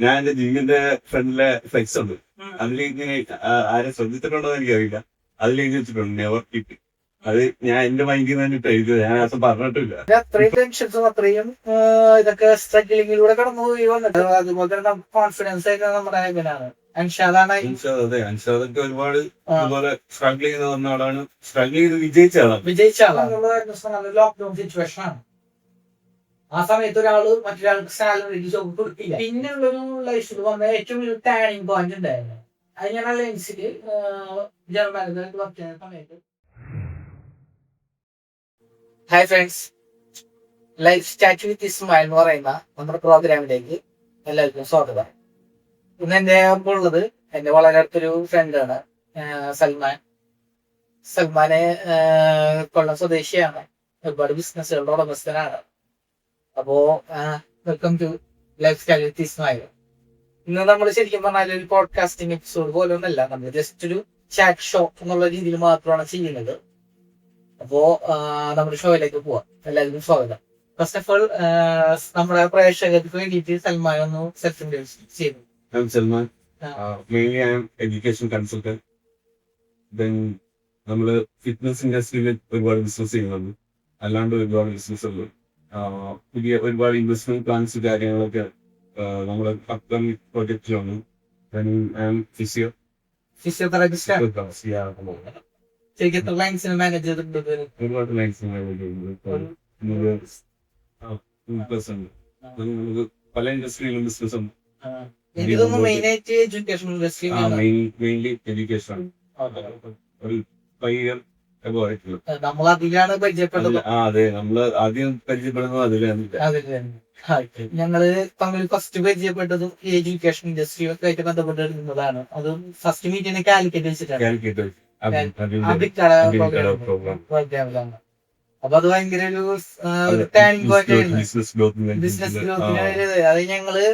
ഞാൻ എന്റെ ജിമ്മിന്റെ ഫ്രണ്ടിലെ ഫ്ലെക്സ് ഉണ്ട്. അതിലിങ്ങനെ ആരെ ശ്രദ്ധിച്ചിട്ടുണ്ടോ എന്ന് എനിക്കറിയില്ല. അതിലെഴുതി വെച്ചിട്ടുണ്ട് നെവർ കിറ്റ്. അത് ഞാൻ എന്റെ മൈൻഡിൽ നിന്ന് തന്നെ എഴുതിയത്. ഞാൻ അത് പറഞ്ഞിട്ടില്ല. അത്രയും ടെൻഷൻസും അത്രയും ഇതൊക്കെ സ്ട്രഗ്ലിങ്ങിലൂടെ കടന്നു പോയി വന്നിട്ട് അതുപോലെ തന്നെ കോൺഫിഡൻസ് ഒക്കെ നമ്മുടെ എങ്ങനെയാണ് അൻഷാദാണ്. അതെ, അൻഷാദൊക്കെ ഒരുപാട് അതുപോലെ സ്ട്രഗിൾ ചെയ്ത് വന്ന ആളാണ്. സ്ട്രഗിൾ ചെയ്ത് വിജയിച്ച ആളാണ്. ലോക്ക്ഡൌൺ സിറ്റുവേഷൻ ആണ്. ആ സമയത്ത് മറ്റൊരാൾക്ക് സാലറി ജോബ് കൊടുക്കില്ല. പിന്നെയുള്ളൊരു ലൈഫിൽ വന്ന ഏറ്റവും ഒരു ടേണിംഗ് പോയിന്റ് ഉണ്ടായിരുന്നു. അത് ഞാൻ ലെൻസിൽ ജർമ്മനിൽ വർക്ക് ചെയ്യുന്ന സമയത്ത്. Hi friends, life start with Ismail എന്ന് പറയുന്ന നമ്മുടെ പ്രോഗ്രാമിലേക്ക് എല്ലാവർക്കും സ്വാഗതം. ഇന്ന് എന്റെ ഒപ്പം ഉള്ളത് എന്റെ വളരെ അടുത്തൊരു ഫ്രണ്ടാണ് സൽമാൻ. സൽമാന് കൊല്ലം സ്വദേശിയാണ്. ഒരുപാട് ബിസിനസ്സുകളുടെ ഉടമസ്ഥനാണ്. അപ്പോ welcome to lifestyle with Ismail. ഇന്ന് നമ്മൾ ശരിക്കും പറഞ്ഞാൽ ഒരു പോഡ്കാസ്റ്റിംഗ് എപ്പിസോഡ് പോലെ ഒന്നല്ല, നമ്മൾ ജസ്റ്റ് ഒരു ചാറ്റ് ഷോ എന്നുള്ള രീതിയിൽ മാത്രമാണ് ചെയ്യുന്നത്. അപ്പോ നമ്മുടെ ഷോയിലേക്ക് പോവാം. എല്ലാവർക്കും സ്വാഗതം. ഫസ്റ്റ് ഓഫ് ഓൾ നമ്മുടെ പ്രേക്ഷകർക്ക് വേണ്ടിയിട്ട് സൽമാൻ ഒന്ന് സെൽഫ് ഇൻട്രൊഡ്യൂസ് ചെയ്തു. Salman, mainly I am education consultant. Then നമ്മള് ഫിറ്റ്നസ് ഇൻഡസ്ട്രിയിൽ ഒരുപാട് ബിസിനസ് ചെയ്യുന്നുണ്ട്. അല്ലാണ്ട് ഒരുപാട് ബിസിനസ് ഉണ്ട്. പുതിയ ഒരുപാട് ഇൻവെസ്റ്റ്മെന്റ് പ്ലാൻസ് കാര്യങ്ങളൊക്കെ നമ്മളെ അപ്കമിങ് പ്രൊജക്റ്റിലാണ്. ഫിസിയോതെറാപ്പിസ്റ്റ് മാനേജ് ചെയ്തിട്ടുണ്ട്. ഒരുപാട് ലൈൻസ് നമുക്ക് പല ഇൻഡസ്ട്രിയിലും ബിസിനസ് ഉണ്ട്. എനിക്ക് തോന്നുന്നു മെയിൻ ആയിട്ട് എഡ്യൂക്കേഷൻ ഇൻഡസ്ട്രി, മെയിൻലി എഡ്യൂക്കേഷൻ. ഒരു 5 year ago ആയിട്ടുള്ളൂ. നമ്മൾ അതിലാണ് പരിചയപ്പെട്ടത്. അതെ, നമ്മള് ആദ്യം പരിചയപ്പെടുന്നത് അതിലാണ്. ഞങ്ങള് തമ്മിൽ ഫസ്റ്റ് പരിചയപ്പെട്ടതും എഡ്യൂക്കേഷൻ ഇൻഡസ്ട്രി ഒക്കെ ആയിട്ട് ബന്ധപ്പെട്ടിരുന്നതാണ്. അത് ഫസ്റ്റ് മീറ്റിന് കാലിക്കറ്റ് വെച്ചിട്ടാണ്. പ്രോഗ്രാമിലാണ്. അപ്പൊ അത് ഭയങ്കര ഒരു ടേണിംഗ് പോയിന്റ് ആയിരുന്നു ബിസിനസ് ഗ്രോത്തിന്. അത് ഞങ്ങള്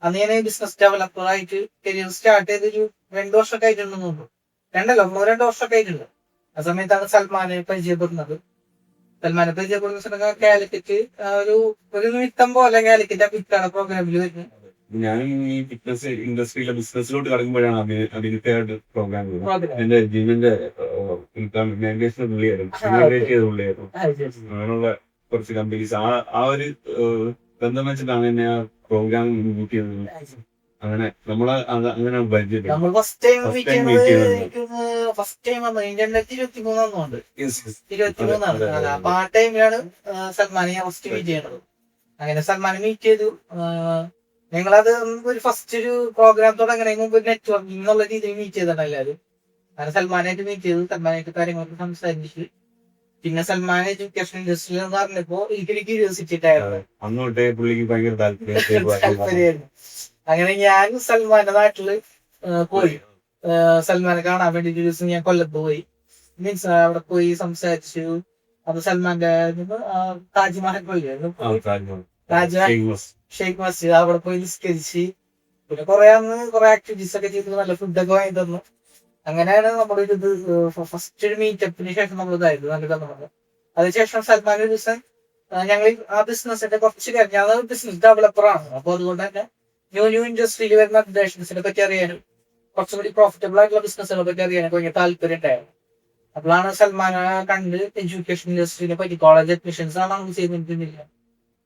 അന്ന് ഞാൻ ബിസിനസ് ഡെവലപ്പർ ആയിട്ട് കരിയർ സ്റ്റാർട്ട് ചെയ്തൊരു 2 വർഷമൊക്കെ ആയിട്ടുണ്ടെന്ന് തോന്നുന്നു. 2 വർഷമൊക്കെ ആയിട്ടുണ്ട്. ആ സമയത്താണ് സൽമാനെ പരിചയപ്പെടുന്നത്. കാലിക്കറ്റ് ഒരു നിമിത്തം പോലെ കാലിക്കറ്റ് അഭിപ്രായ പ്രോഗ്രാമിൽ വരുന്നത്. ഞാനും ഈ ഫിറ്റ്നസ് ഇൻഡസ്ട്രിയിലെ ബിസിനസ്സിലോട്ട് കടക്കുമ്പോഴാണ് അഭിനയമായിട്ട് പ്രോഗ്രാം എന്റെ ജിമ്മിന്റെ പുള്ളിയായിരുന്നു. അങ്ങനെയുള്ള കുറച്ച് കമ്പനീസ് ആ ഒരു ബന്ധം വെച്ചിട്ടാണ് എന്നെ ആ പ്രോഗ്രാം മീറ്റ് ചെയ്തത്. അങ്ങനെ നമ്മള് അങ്ങനെ നമ്മൾ ഫസ്റ്റ് ടൈം ഇരുപത്തിമൂന്നാണ്. അപ്പൊ ആ ടൈമിലാണ് സൽമാനെ ഞാൻ ഫസ്റ്റ് മീറ്റ് ചെയ്യണത്. അങ്ങനെ സൽമാനെ മീറ്റ് ചെയ്തു. ഞങ്ങളത് ഒരു ഫസ്റ്റ് ഒരു പ്രോഗ്രാം തുടങ്ങണ മുമ്പ് നെറ്റ്വർക്കിംഗ് എന്നുള്ള രീതിയിൽ മീറ്റ് ചെയ്തിട്ടാണ് എല്ലാവരും. അങ്ങനെ സൽമാനായിട്ട് മീറ്റ് ചെയ്തു. സൽമാനായിട്ട് കാര്യങ്ങളൊക്കെ സംസാരിച്ചു. പിന്നെ സൽമാൻ എഡ്യൂക്കേഷൻ ഇൻഡസ്ട്രിയിൽ എന്ന് പറഞ്ഞപ്പോ എനിക്കൊരു ക്യൂരിയോസിറ്റി ഉണ്ടായിരുന്നു. അങ്ങോട്ടേ പുള്ളിക്ക് ഭയങ്കര താല്പര്യമായിരുന്നു. അങ്ങനെ ഞാൻ സൽമാന്റെ നാട്ടില് പോയി. സൽമാനെ കാണാൻ വേണ്ടി ഒരു ദിവസം ഞാൻ കൊല്ലത്ത് പോയി. മീൻസ് അവിടെ പോയി സംസാരിച്ചു. അത് സൽമാന്റെ താജ്മഹൽ പോയിരുന്നു. ഷെയ്ഖ് മസ്ജിദ് അവിടെ പോയി നിസ്കരിച്ച് പിന്നെ കുറെ ആക്ടിവിറ്റീസ് ഒക്കെ ചെയ്ത് നല്ല ഫുഡൊക്കെ വാങ്ങി തന്നു. അങ്ങനെയാണ് നമ്മുടെ ഒരു ഇത് ഫസ്റ്റ് ഒരു മീറ്റപ്പിന് ശേഷം നമ്മൾ ഇതായിരുന്നു നല്ല തന്നത്. അതിനുശേഷം സൽമാൻ ഒരു ദിവസം ഞങ്ങൾ ആ ബിസിനസിന്റെ കുറച്ച് കാര്യം, ഞാൻ ബിസിനസ് ഡെവലപ്പറാണ്. അപ്പൊ അതുകൊണ്ട് തന്നെ ന്യൂ ഇൻഡസ്ട്രിയിൽ വരുന്ന അപ്ഡേഷൻസിനെ പറ്റി അറിയാനും കുറച്ചുകൂടി പ്രോഫിറ്റബിൾ ആയിട്ടുള്ള ബിസിനസ്സുകളെ പറ്റി അറിയാനും ഭയങ്കര താല്പര്യം ഉണ്ടായിരുന്നു. അപ്പോഴാണ് സൽമാനെ കണ്ട് എഡ്യൂക്കേഷൻ ഇൻഡസ്ട്രിനെ പറ്റി കോളേജ് അഡ്മിഷൻസ് ആണ് നമ്മൾ ചെയ്തിട്ടില്ല.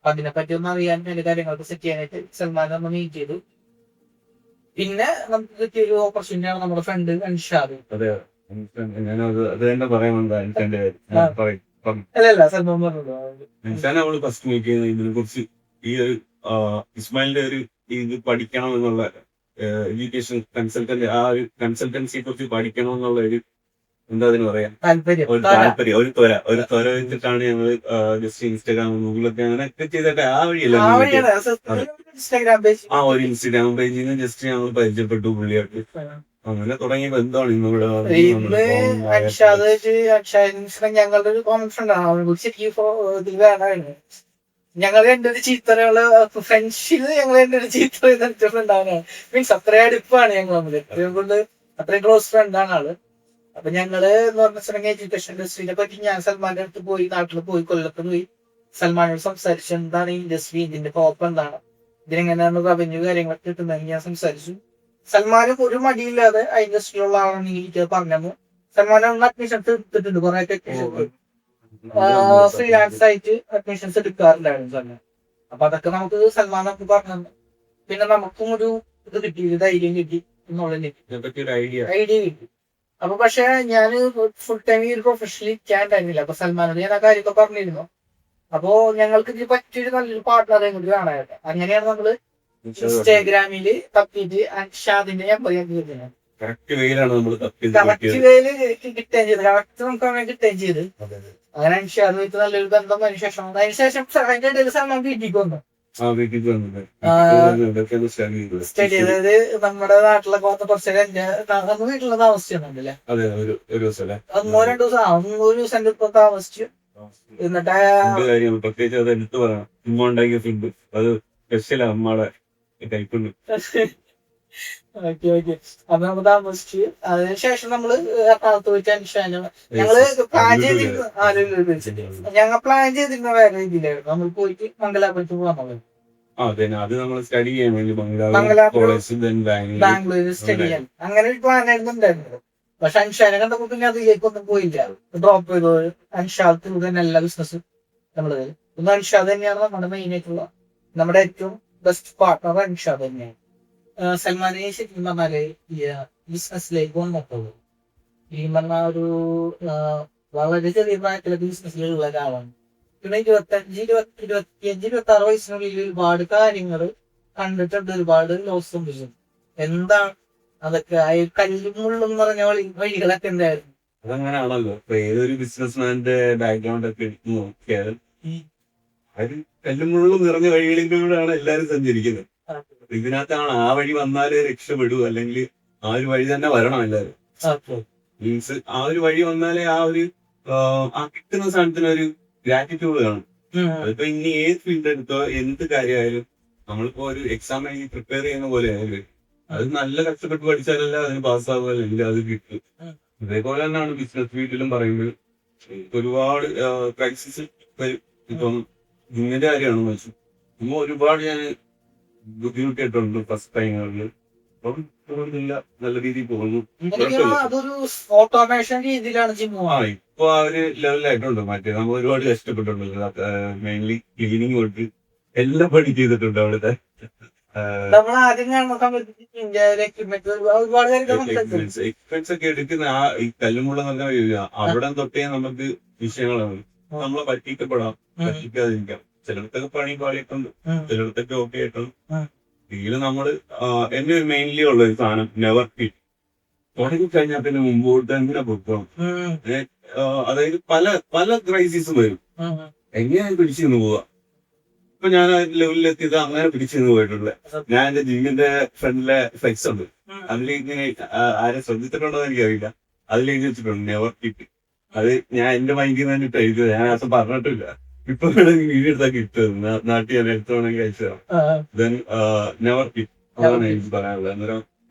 അതിനെപ്പറ്റി ഒന്ന് അറിയാൻ വേണ്ടി കാര്യങ്ങളൊക്കെ സെറ്റ് ചെയ്യാനായിട്ട് സൽമാനെ നമ്മൾ മീറ്റ് ചെയ്തു. പിന്നെ നമുക്ക് കിട്ടിയ ഒരു ഓപ്പർച്യൂണിറ്റി ആണ് നമ്മുടെ ഫ്രണ്ട് അൻഷാദ്. അല്ലല്ല സൽമാൻ പറഞ്ഞത് ഫസ്റ്റ് മീറ്റ് ചെയ്യുന്ന ഇതിനെ കുറിച്ച് ഈ ഒരു ഇസ്മായിലിന്റെ ഒരു ഇത് പഠിക്കണം എന്നുള്ള എഡ്യൂക്കേഷൻ കൺസൾട്ടന്റ് ആ ഒരു കൺസൾട്ടൻസിയെ കുറിച്ച് പഠിക്കണം എന്നുള്ള ഒരു എന്താ അതിന് പറയാ ഒരു താല്പര്യം, ഒരു ത്വര വെച്ചിട്ടാണ് ഞങ്ങള് ജസ്റ്റ് ഇൻസ്റ്റാഗ്രാം ഗൂഗിളൊക്കെ അങ്ങനെയൊക്കെ ചെയ്തിട്ട് ആ വഴിയല്ല ഒരു ഇൻസ്റ്റാഗ്രാം പേജിൽ നിന്ന് ജസ്റ്റ് ഞങ്ങൾ പരിചയപ്പെട്ടു പുള്ളിയായിട്ട്. അങ്ങനെ തുടങ്ങിയ ബന്ധമാണ് ഇന്നിവിടെ. ഞങ്ങളുടെ ഒരു കോമൺ ഫ്രണ്ട് ആണ്. ഞങ്ങൾ രണ്ടൊരു ചീത്തറകള് ഫ്രണ്ട്ഷിപ്പ് ഞങ്ങൾ രണ്ടൊരു ചീത്ത ഫ്രണ്ടാണ്. മീൻസ് അത്രയും അടുപ്പാണ് ഞങ്ങൾ തമ്മിൽ. ഏറ്റവും കൂടുതൽ അത്രയും ക്ലോസ് ഫ്രണ്ടാണ് ആള്. അപ്പൊ ഞങ്ങള് എന്ന് പറഞ്ഞ എഡ്യൂക്കേഷൻ ഇൻഡസ്ട്രീനെ പറ്റി ഞാൻ സൽമാന്റെ അടുത്ത് പോയി, നാട്ടിൽ പോയി, കൊല്ലത്ത് പോയി സൽമാനോട് സംസാരിച്ചു. എന്താണ് ഇൻഡസ്ട്രി, ഇതിന്റെ കോപ്പ് എന്താണ്, ഇതിനെങ്ങനെയാണ് റവന്യൂ കാര്യങ്ങളൊക്കെ കിട്ടുന്നതെന്ന് ഞാൻ സംസാരിച്ചു. സൽമാനും ഒരു മടിയില്ലാതെ ആ ഇൻഡസ്ട്രിയിലുള്ള ആളാണ് എനിക്ക് പറഞ്ഞു. സൽമാൻ അഡ്മിഷൻസ് എടുത്തിട്ടുണ്ട്, കുറെ ടെക്നീഷ്യൻസ് ഫ്രീലാൻസ് ആയിട്ട് അഡ്മിഷൻസ് എടുക്കാറുണ്ടായിരുന്നു സൽമാൻ. അപ്പൊ അതൊക്കെ നമുക്ക് സൽമാൻ നമുക്ക് പറഞ്ഞു. പിന്നെ നമുക്കും ഒരു ഇത് കിട്ടി, ധൈര്യം കിട്ടി എന്നുള്ളതിന് ഐഡിയ കിട്ടി. അപ്പൊ പക്ഷെ ഞാൻ ഫുൾ ടൈം ഈ ഒരു പ്രൊഫഷണലി ചെയ്യാണ്ടായിരുന്നില്ല. അപ്പൊ സൽമാനോട് ഞാൻ ആ കാര്യമൊക്കെ പറഞ്ഞിരുന്നു. അപ്പോ ഞങ്ങൾക്ക് ഇത് പറ്റിയൊരു നല്ലൊരു പാർട്ട്ണറെ കൂടി കാണാനായിട്ട് അങ്ങനെയാണ് നമ്മള് ഇൻസ്റ്റാഗ്രാമില് തപ്പിയിട്ട് അൻഷാദിന്റെ നമ്പർ ഞാൻ കിട്ടുന്നത്. കറക്റ്റ് വെയിലാണ് നമ്മൾ കറക്റ്റ് വേല് കിട്ടുകയും ചെയ്ത്, കറക്റ്റ് നമുക്ക് അങ്ങനെ കിട്ടുകയും ചെയ്ത്. അങ്ങനെ അൻഷാദ് വെച്ച് നല്ലൊരു ബന്ധം അതിനുശേഷം അതിന്റെ ഇടയിൽ സൽമാൻ വീട്ടിലേക്ക് വന്നു. സ്റ്റഡി അതായത് നമ്മുടെ നാട്ടിലൊക്കെ വന്ന കുറച്ച് നമ്മൾ വീട്ടിലുള്ള താമസിച്ചിട്ടുണ്ടല്ലേ, ഒന്നോ രണ്ടു ദിവസം എന്റെ ഇപ്പൊ താമസിച്ചു. എന്നിട്ട് പ്രത്യേകിച്ച് അത് എടുത്തു പറയാം, ഉമ്മ ഉണ്ടാക്കിയ ഫുഡ് അത് സ്പെഷ്യലാ അമ്മയുടെ കൈപ്പുണ്ട്. Okay okay. അപ്പൊ നമ്മൾ താമസിച്ച് അതിനുശേഷം നമ്മള് എറണാകുളത്ത് പോയിട്ട് അൻഷാനും ഞങ്ങള് പ്ലാൻ ചെയ്തിരുന്നു. ഞങ്ങൾ പ്ലാൻ ചെയ്തിരുന്ന വേറെ രീതിയിലായിരുന്നു. നമ്മൾ പോയിട്ട് മംഗലാപുരത്ത് പോകാൻ അത് നമ്മൾ സ്റ്റഡി ചെയ്യാൻ വേണ്ടി ബാംഗ്ലൂരിൽ സ്റ്റഡി ചെയ്യാൻ അങ്ങനെ ഒരു പ്ലാൻ ആയിരുന്നു ഉണ്ടായിരുന്നത്. പക്ഷെ അൻഷാനെ കണ്ടപ്പോ പിന്നെ അതിലേക്കൊന്നും പോയില്ല, ഡ്രോപ്പ് ചെയ്തു. അൻഷാദ് തന്നെ എല്ലാ ബിസിനസ്സും നമ്മള് ഇന്ന് അൻഷാദ് തന്നെയാണ് നമ്മുടെ മെയിൻ ആയിട്ടുള്ള നമ്മുടെ ഏറ്റവും ബെസ്റ്റ് പാർട്ട്ണർ അൻഷാദ് തന്നെയാണ്. സൽമാനെ ശരിക്കും പറഞ്ഞാല് ബിസിനസ്സിലേക്ക് വന്നപ്പോൾ ശരിക്കും പറഞ്ഞാൽ ഒരു വളരെ ചെറിയ പ്രായത്തിലെ ബിസിനസ്സിലുള്ള ഒരാളാണ്. പിന്നെ 25-26 വയസ്സിനുള്ളിൽ ഒരുപാട് കാര്യങ്ങൾ കണ്ടിട്ടുണ്ട്, ഒരുപാട് ലോസ് സംഭവിച്ചിട്ടുണ്ട്. എന്താണ് അതൊക്കെ കല്ലും മുള്ളും എന്ന് പറഞ്ഞ വഴികളൊക്കെ എന്തായിരുന്നു. അതങ്ങനെയാണല്ലോ. ഇപ്പൊ ഏതൊരു ബിസിനസ്മാന്റെ ബാക്ക്ഗ്രൗണ്ട് ഒക്കെ എടുത്ത് നോക്കിയാൽ ഒരു കല്ലും മുള്ളും നിറഞ്ഞ വഴികളിലൂടെയാണ് എല്ലാരും സഞ്ചരിക്കുന്നത്. ഇതിനകത്താണ് ആ വഴി വന്നാലേ രക്ഷപ്പെടൂ, അല്ലെങ്കിൽ ആ ഒരു വഴി തന്നെ വരണം എല്ലാരും. മീൻസ് ആ ഒരു വഴി വന്നാലേ ആ ഒരു ആ കിട്ടുന്ന സാധനത്തിനൊരു ഗ്രാറ്റിറ്റ്യൂഡ് കാണും. അതിപ്പോ ഇനി ഏത് ഫീൽഡ് എടുത്തോ എന്ത് കാര്യമായാലും നമ്മളിപ്പോ ഒരു എക്സാം എഴുതി പ്രിപ്പയർ ചെയ്യുന്ന പോലെ ആയാലും അത് നല്ല കഷ്ടപ്പെട്ട് പഠിച്ചാലല്ല അതിന് പാസ്സാവുക, അല്ലെങ്കിൽ അത് കിട്ടും. ഇതേപോലെ തന്നെയാണ് ബിസിനസ് ഫീൽഡിലും പറയുമ്പോൾ ഒരുപാട് ക്രൈസിസ് വരും. ഇപ്പം ഇങ്ങനത്തെ കാര്യമാണ് വെച്ചു ഇപ്പൊ ഒരുപാട് ഞാൻ ബുദ്ധിമുട്ടിയിട്ടുണ്ട് ഫസ്റ്റ് ടൈമുകളിൽ. അപ്പം പോകുന്നില്ല, നല്ല രീതിയിൽ പോകുന്നു. അതൊരു ഓട്ടോമേഷൻ രീതിയിലാണ് ഇപ്പൊ ആ ഒരു ലെവലിലായിട്ടുണ്ട്. മറ്റേ നമ്മൾ ഒരുപാട് കഷ്ടപ്പെട്ടിട്ടുണ്ട്. മെയിൻലി ക്ലീനിങ് തൊട്ട് എല്ലാം പണി ചെയ്തിട്ടുണ്ട് അവിടുത്തെ. നമ്മൾ ആദ്യം കാണുന്ന സമയത്ത് എക്സ്പെൻസ് ഒക്കെ എടുക്കുന്ന ആ ഈ കല്ലുമുള്ള നല്ല അവിടെ തൊട്ടേ നമുക്ക് വിഷയങ്ങളാണ്. നമ്മളെ പറ്റിക്കപ്പെടാം, പറ്റിക്കാതിരിക്കാം. ചിലയിടത്തൊക്കെ പണി പാളിയിട്ടുണ്ട്, ചിലയിടത്തൊക്കെ ഓക്കെ ആയിട്ടുണ്ട്. ഇതില് നമ്മള് എന്റെ മെയിൻലി ഉള്ള ഒരു സാധനം നെവർ ക്വിറ്റ്. തുടങ്ങി കഴിഞ്ഞാൽ പിന്നെ മുമ്പോട്ട് തന്നെ പൊക്കണം. അതായത് പല പല ക്രൈസിസും വരും, എങ്ങനെയാണ് പിടിച്ചു നിന്ന് പോവുക. ഇപ്പൊ ഞാൻ ആ ലെവലിലെത്തിയത് അങ്ങനെ പിടിച്ചു നിന്ന് പോയിട്ടുള്ളത്. ഞാൻ എന്റെ ജിമ്മിന്റെ ഫ്രണ്ടിലെ ഫ്ലെക്സ് ഉണ്ട്, അതിലിങ്ങനെ ആരെ ശ്രദ്ധിച്ചിട്ടുണ്ടോ എന്ന് എനിക്കറിയില്ല. അതിലെഴുതി വെച്ചിട്ടുണ്ട് നെവർ ക്വിറ്റ്. അത് ഞാൻ എന്റെ മൈൻഡിൽ നിന്ന് തന്നെ എഴുതിയത്, ഞാൻ അത് പറഞ്ഞിട്ടില്ല. ഇപ്പൊ വേണമെങ്കിൽ വീഡിയോ എടുത്താൽ കിട്ടും, നാട്ടിൽ ഞാൻ എടുത്തോണെങ്കിൽ അയച്ചു തരാം. ദെൻ നെവർ ക്വിറ്റ്, അതാണ് എനിക്ക് പറയാനുള്ളത്. അന്നേരം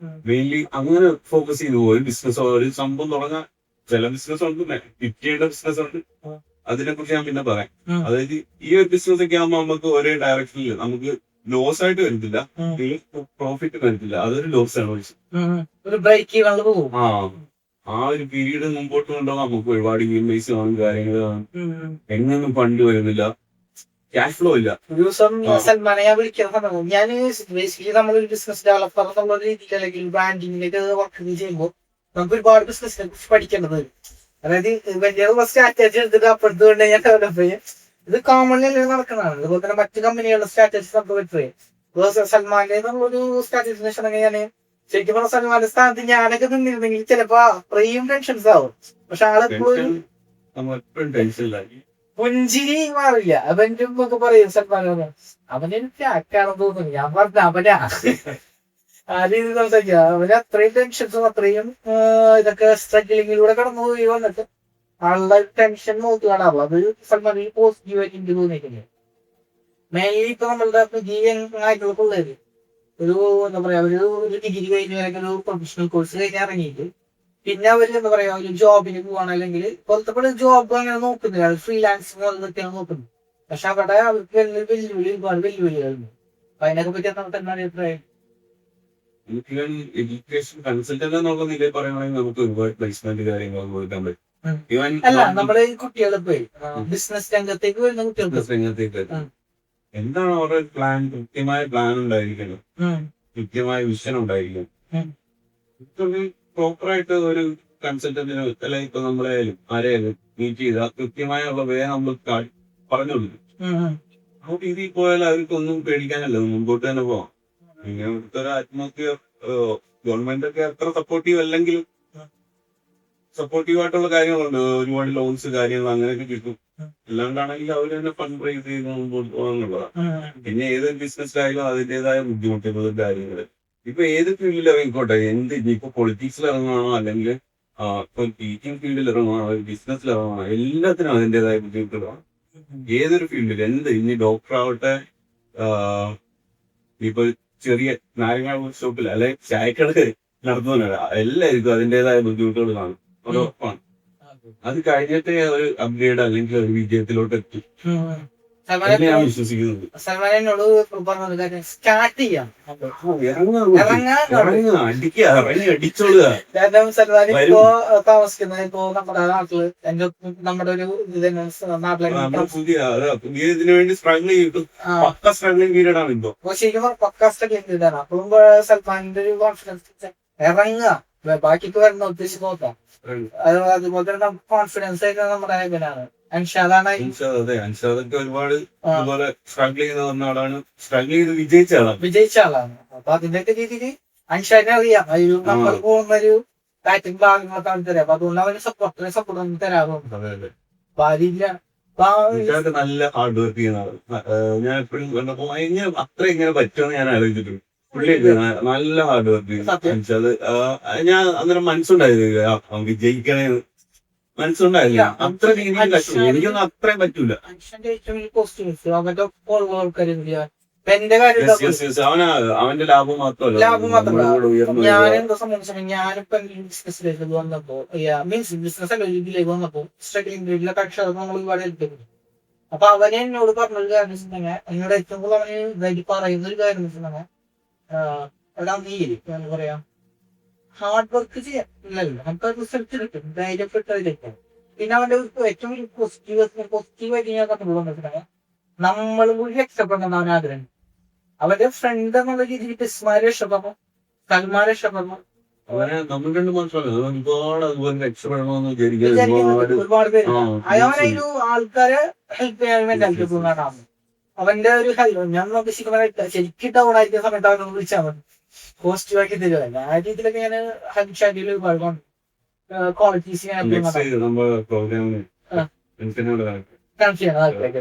മെയിൻലി അങ്ങനെ ഫോക്കസ് ചെയ്തു പോകും. ഒരു ബിസിനസ് ഒരു സംഭവം തുടങ്ങാൻ ചില ബിസിനസ് ഉണ്ട്, ക്വിറ്റ് ചെയ്യേണ്ട ബിസിനസ് ഉണ്ട്. അതിനെ കുറിച്ച് ഞാൻ പിന്നെ പറയാം. അതായത് ഈ ഒരു ബിസിനസ് ഒക്കെ ആകുമ്പോൾ നമുക്ക് ഒരേ ഡയറക്ഷനിൽ നമുക്ക് ലോസ് ആയിട്ട് വരുന്നില്ല, പ്രോഫിറ്റ് വരുന്നില്ല. അതൊരു ലോസ് ആണ്. ആ ഒരു പീരീഡ് മുമ്പോട്ട് കൊണ്ടുപോകാൻ നമുക്ക് ഒരുപാട് ഇമെയിൽസ് കാണും, കാര്യങ്ങൾ കാണും. എങ്ങൊന്നും ഫണ്ട് വരുന്നില്ല, ക്യാഷ് ഫ്ലോ ഇല്ല. ഒരു ദിവസം സൽമാനെ ഞാൻ വിളിക്കാൻ ഞാൻ ബേസിക്കലി നമ്മളൊരു ബിസിനസ് ഡെവലപ്പർ എന്നുള്ള രീതിയിൽ അല്ലെങ്കിൽ ബ്രാൻഡിങ്ങിലേക്ക് വർക്ക് ചെയ്യുമ്പോൾ നമുക്ക് ഒരുപാട് ബിസിനസിനെ കുറിച്ച് പഠിക്കേണ്ടത് വരും. അതായത് വലിയ സ്ട്രാറ്റജി എടുത്തിട്ട് അപ്പുറത്ത് കൊണ്ട് ഞാൻ ഡെവലപ്പ് ചെയ്യും. ഇത് കോമൺലി നടക്കുന്നതാണ്. അതുപോലെ തന്നെ മറ്റു കമ്പനികളുടെ സ്ട്രാറ്റജി നമുക്ക് പറ്റുകയും സൽമാന്റെ നമ്മളൊരു സ്ട്രാറ്റജി വെച്ചിട്ടുണ്ടെങ്കിൽ ഞാൻ ശരിക്കും പറഞ്ഞ സൽമാന്റെ സ്ഥാനത്ത് ഞാനൊക്കെ നിന്നിരുന്നെങ്കിൽ ചിലപ്പോ അത്രയും ടെൻഷൻസ് ആവും. പക്ഷെ ആളെപ്പോഴും പുഞ്ചിരി മാറില്ല. അവന്റെ ഒക്കെ പറയും സൽമാനോട് അവനൊരു ഫാക്ടാണെന്ന് തോന്നുന്നു. ഞാൻ പറഞ്ഞ അവനാ ആ രീതി സംസാരിക്കുക. അവന് അത്രയും ടെൻഷൻസും അത്രയും ഇതൊക്കെ സ്ട്രഗിളിങ്ങിലൂടെ കടന്നു പോയി വന്നിട്ട് ആളുടെ ടെൻഷൻ നോക്കി കാണാറുള്ളൂ. അത് സൽമാൻ പോസിറ്റീവായിട്ട് എനിക്ക് തോന്നിയിട്ടുണ്ട്. മെയിൻലി ഇപ്പൊ നമ്മളുടെ ആയിട്ടുള്ള പിള്ളേര് ഒരു എന്താ പറയാ ഒരു ഡിഗ്രി കഴിഞ്ഞ ഒരു പ്രൊഫഷണൽ കോഴ്സ് കഴിഞ്ഞ് ഇറങ്ങിയിട്ട് പിന്നെ അവര് എന്താ പറയാ ഒരു ജോബിന് പോവാണ്, അല്ലെങ്കിൽ പുറത്തെ ജോബ് അങ്ങനെ നോക്കുന്നില്ല, ഫ്രീലാൻസിങ് അതൊക്കെയാണ് നോക്കുന്നത്. പക്ഷെ അവിടെ അവർക്ക് ഒരുപാട് വെല്ലുവിളികളുണ്ട്. അപ്പൊ അതിനൊക്കെ പറ്റി എന്താണ് അഭിപ്രായം? എനിക്ക് എഡ്യൂക്കേഷൻ കൺസൾട്ടന്റ് എന്നുള്ള നിലയിൽ പറയുകയാണെങ്കിൽ നമുക്ക് ഒരുപാട് പ്ലേസ്മെന്റ് കാര്യങ്ങൾ കൊടുക്കാൻ പറ്റും. ഉം. ഈവൻ അല്ല, നമ്മുടെ ഈ കുട്ടികളെ പോയി ബിസിനസ് രംഗത്തേക്ക് വരുന്ന കുട്ടികൾക്ക് രംഗത്തേക്ക് ഉം. എന്താണ് അവരുടെ പ്ലാൻ, കൃത്യമായ പ്ലാൻ ഉണ്ടായിരിക്കണം, ഉം. കൃത്യമായ വിഷൻ ഉണ്ടായിരിക്കണം. ഉം. ഇതൊരു പ്രോപ്പറായിട്ട് ഒരു കൺസൾട്ടന്റിന് അല്ലെങ്കിൽ ഇപ്പൊ നമ്മളായാലും ആരെയായാലും മീറ്റ് ചെയ്താൽ കൃത്യമായുള്ള വേ നമ്മൾ പറഞ്ഞു കൊടുക്കും. ഉം. ഉം. ആ രീതിയിൽ പോയാൽ അവർക്കൊന്നും പേടിക്കാനല്ല, മുമ്പോട്ട് തന്നെ പോവാം. പിന്നെ ഇവിടുത്തെ ഒരു ആത്മഹത്യ ഗവൺമെന്റ് ഒക്കെ അത്ര സപ്പോർട്ടീവ് അല്ലെങ്കിലും സപ്പോർട്ടീവ് ആയിട്ടുള്ള കാര്യങ്ങളുണ്ട്. ഒരുപാട് ലോൺസ് കാര്യങ്ങൾ അങ്ങനെയൊക്കെ കിട്ടും. അല്ലാണ്ടാണെങ്കിൽ അവർ തന്നെ ഫണ്ട് റൈസ് ചെയ്ത് മുമ്പോട്ട് പോകാന്നുള്ളതാണ്. പിന്നെ ഏതൊരു ബിസിനസ്സിലായാലും അതിന്റേതായ ബുദ്ധിമുട്ടുകളും കാര്യങ്ങള്. ഇപ്പൊ ഏത് ഫീൽഡിൽ ഇറങ്ങിക്കോട്ടെ, ഇപ്പൊ പൊളിറ്റിക്സിൽ ഇറങ്ങുകയാണോ അല്ലെങ്കിൽ ഇപ്പൊ ടീച്ചിങ് ഫീൽഡിൽ ഇറങ്ങുകയാണോ ബിസിനസ്സിൽ ഇറങ്ങുകയാണോ എല്ലാത്തിനും അതിന്റേതായ ബുദ്ധിമുട്ടുകളാണ്. ഏതൊരു ഫീൽഡിൽ ഇനി ഡോക്ടർ ആവട്ടെ, ഇപ്പൊ ചെറിയ നാരങ്ങ ഷോപ്പിൽ അല്ലെ ചായക്കട നടത്തുന്നവരാണ്, എല്ലാവർക്കും അതിന്റേതായ ബുദ്ധിമുട്ടുകൾ കാണും. അത് ഉറപ്പാണ്. അത് കഴിഞ്ഞിട്ട് ഒരു അപ്ഗ്രേഡ് അല്ലെങ്കിൽ ഒരു വിജയത്തിലോട്ട് എത്തും എന്ന് ഞാൻ വിശ്വസിക്കുന്നുണ്ട്. സൽമാൻ എന്നോട് പറഞ്ഞ കാര്യം സ്റ്റാർട്ട് ചെയ്യാം. അടിച്ചോളുക. കാരണം സൽമാൻ ഇപ്പോ താമസിക്കുന്നത് ഇപ്പോ നമ്മുടെ നാട്ടില് നമ്മുടെ ഒരു പുതിയ ഇതിനു വേണ്ടി സ്ട്രഗിൾ ചെയ്തിട്ട് പക്ക സ്ട്രഗ്ലിംഗ് പീരീഡ് ആണ് ഇപ്പൊ. ശരിക്കും പക്ക സ്ട്രഗിംഗ് പീരീഡ് ആണ്. അപ്പോഴും സൽമാനിന്റെ ഒരു കോൺഫിഡൻസ് ഇറങ്ങുക, ബാക്കിക്ക് വരുന്ന ഉദ്ദേശിച്ച് നോക്കാം. അതുപോലെ തന്നെ കോൺഫിഡൻസ് ആയിട്ട് നമ്മുടെ ഇതിനാണ് അതെ. അൻഷാദൊക്കെ ഒരുപാട് അതുപോലെ സ്ട്രഗിൾ ചെയ്ത് വന്ന ആളാണ്, സ്ട്രഗിൾ ചെയ്ത് വിജയിച്ച ആളാണ്. അപ്പൊ അതിന്റെ രീതിയിൽ അൻഷാദിനെ അറിയാം. നമ്മൾ പോകുന്ന ഒരു ബാറ്റിംഗ് ഭാഗങ്ങളൊക്കെ അവന് തരാം. അപ്പൊ അതുകൊണ്ട് അവന് സപ്പോർട്ട് നമുക്ക് തരാറുണ്ട്. അപ്പൊ അതില്ല നല്ല ഹാർഡ് വർക്ക് ചെയ്യുന്ന ആള്. ഞാൻ എപ്പോഴും കണ്ടപ്പോ അത്ര ഇങ്ങനെ പറ്റുമെന്ന് ഞാൻ ആലോചിച്ചിട്ടുണ്ട്. പുള്ളി നല്ല ഹാർഡ് വർക്ക് ചെയ്യും. ഞാൻ അന്നേരം മനസ്സുണ്ടായിരുന്നു വിജയിക്കണേന്ന്, മനസ്സുണ്ടായില്ല. അത്ര രീതിയിൽ എനിക്കൊന്നും അത്രയും പറ്റൂല. അവന്റെ ലാഭം മാത്രമല്ല, ഞാനെന്താ സംബന്ധിച്ചാൽ ഞാനിപ്പോ ബിസിനസ്സിലേക്ക് വന്നപ്പോ ബിസിനസ് അല്ല രീതിയിലേക്ക് വന്നപ്പോ സ്ട്രഗ്ലിംഗ് പീരീഡിലൊക്കെ അക്ഷരം നമ്മൾ ഒരുപാട് എടുത്തിട്ടുണ്ട്. അപ്പൊ അവനെ എന്നോട് പറഞ്ഞൊരു കാര്യം വെച്ചിട്ടുണ്ടെങ്കിൽ, എന്നോട് ഏറ്റവും കൂടുതൽ അവന് ഇതായിട്ട് പറയുന്ന ഒരു കാര്യം വെച്ചിട്ടുണ്ടെങ്കിൽ, എടാ നീ എന്താ പറയാ ഹാർഡ് വർക്ക് ചെയ്യാറില്ലല്ലോ, നമുക്ക് റിസൾട്ട് കിട്ടും, ധൈര്യപ്പെട്ടതിലേക്കും. പിന്നെ അവന്റെ ഏറ്റവും പോസിറ്റീവായിട്ട് ഞാൻ കണ്ടുകൊണ്ടിട്ടുണ്ടെങ്കിൽ നമ്മളും കൂടി രക്ഷപ്പെടണം അവൻ ആഗ്രഹം. അവന്റെ ഫ്രണ്ട് എന്നുള്ള രീതിയിൽ ബിസ്മാരെ രക്ഷപ്പെടണം, സൽമാനെ രക്ഷപ്പെടണം. അവനെ നമ്മൾ രണ്ട് മാത്രമല്ല ഒരുപാട് അതുപോലെ രക്ഷപ്പെടണമെന്ന് വിചാരിക്കുന്നത് ഒരുപാട് പേര്. അവനൊരു ആൾക്കാരെ ഹെൽപ്പ് ചെയ്യാൻ വേണ്ടി പോകുന്നതാണ് അവന്റെ ഒരു ഹെൽപ്പ്. ഞാൻ നോക്കി ശരിക്കും ഡൗൺ ആയിരിക്കുന്ന സമയത്ത് അവനൊന്ന് വിളിച്ചാൽ മതി, പോസിറ്റീവ് ആക്കി തരുമല്ല. ആ രീതിയിലൊക്കെ ഞാൻ ഹൻഷാദിയിൽ ഒരുപാട് ക്വാളിറ്റീസ്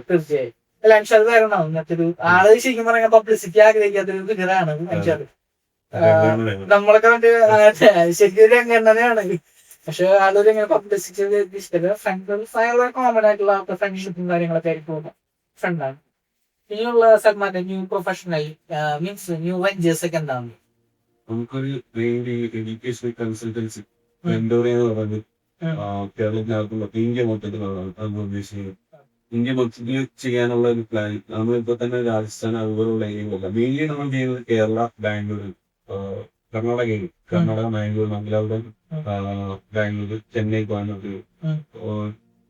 തീർച്ചയായും. അല്ല, അൻഷാദ് വരണം. ഇങ്ങനത്തെ ഒരു ആള് ശരിക്കും പറഞ്ഞ പബ്ലിസിറ്റി ആഗ്രഹിക്കാത്തൊരു ഫിഗറാണ് അൻഷാദ്. നമ്മളൊക്കെ ശരിക്കും രംഗണ്ണനെയാണ്, പക്ഷെ ആളൊരു ഇങ്ങനെ പബ്ലിസിറ്റി ഇഷ്ടമല്ല. ഫ്രണ്ട്സ് കോമൺ ആയിട്ടുള്ള ഫ്രണ്ട്ഷിപ്പും കാര്യങ്ങളൊക്കെ ആയിട്ട് പോകുന്ന ഫ്രണ്ടാണ്. ഇനിയുള്ള സൽമാന്റെ new professional means new ventures ഒക്കെ എന്താണ്? നമുക്കൊരു എഡ്യൂക്കേഷണൽ കൺസൾട്ടൻസി മെന്റോറിംഗ് എന്ന് പറഞ്ഞത് കേരളത്തിനകത്തുള്ള ഇന്ത്യ മൊത്തത്തിലുള്ളതാണ് അത് ഉദ്ദേശിക്കുന്നത്. ഇന്ത്യ മൊത്തത്തിൽ ചെയ്യാനുള്ള ഒരു പ്ലാൻ നമ്മളിപ്പോ തന്നെ രാജസ്ഥാൻ അതുപോലുള്ള ഏരിയകളല്ല. മെയിൻലി നമ്മൾ ചെയ്യുന്നത് കേരള, ബാംഗ്ലൂർ, കർണാടക, ബാംഗ്ലൂർ, മംഗലാപുരം, ബാംഗ്ലൂർ, ചെന്നൈ, കോയമ്പത്തൂർ,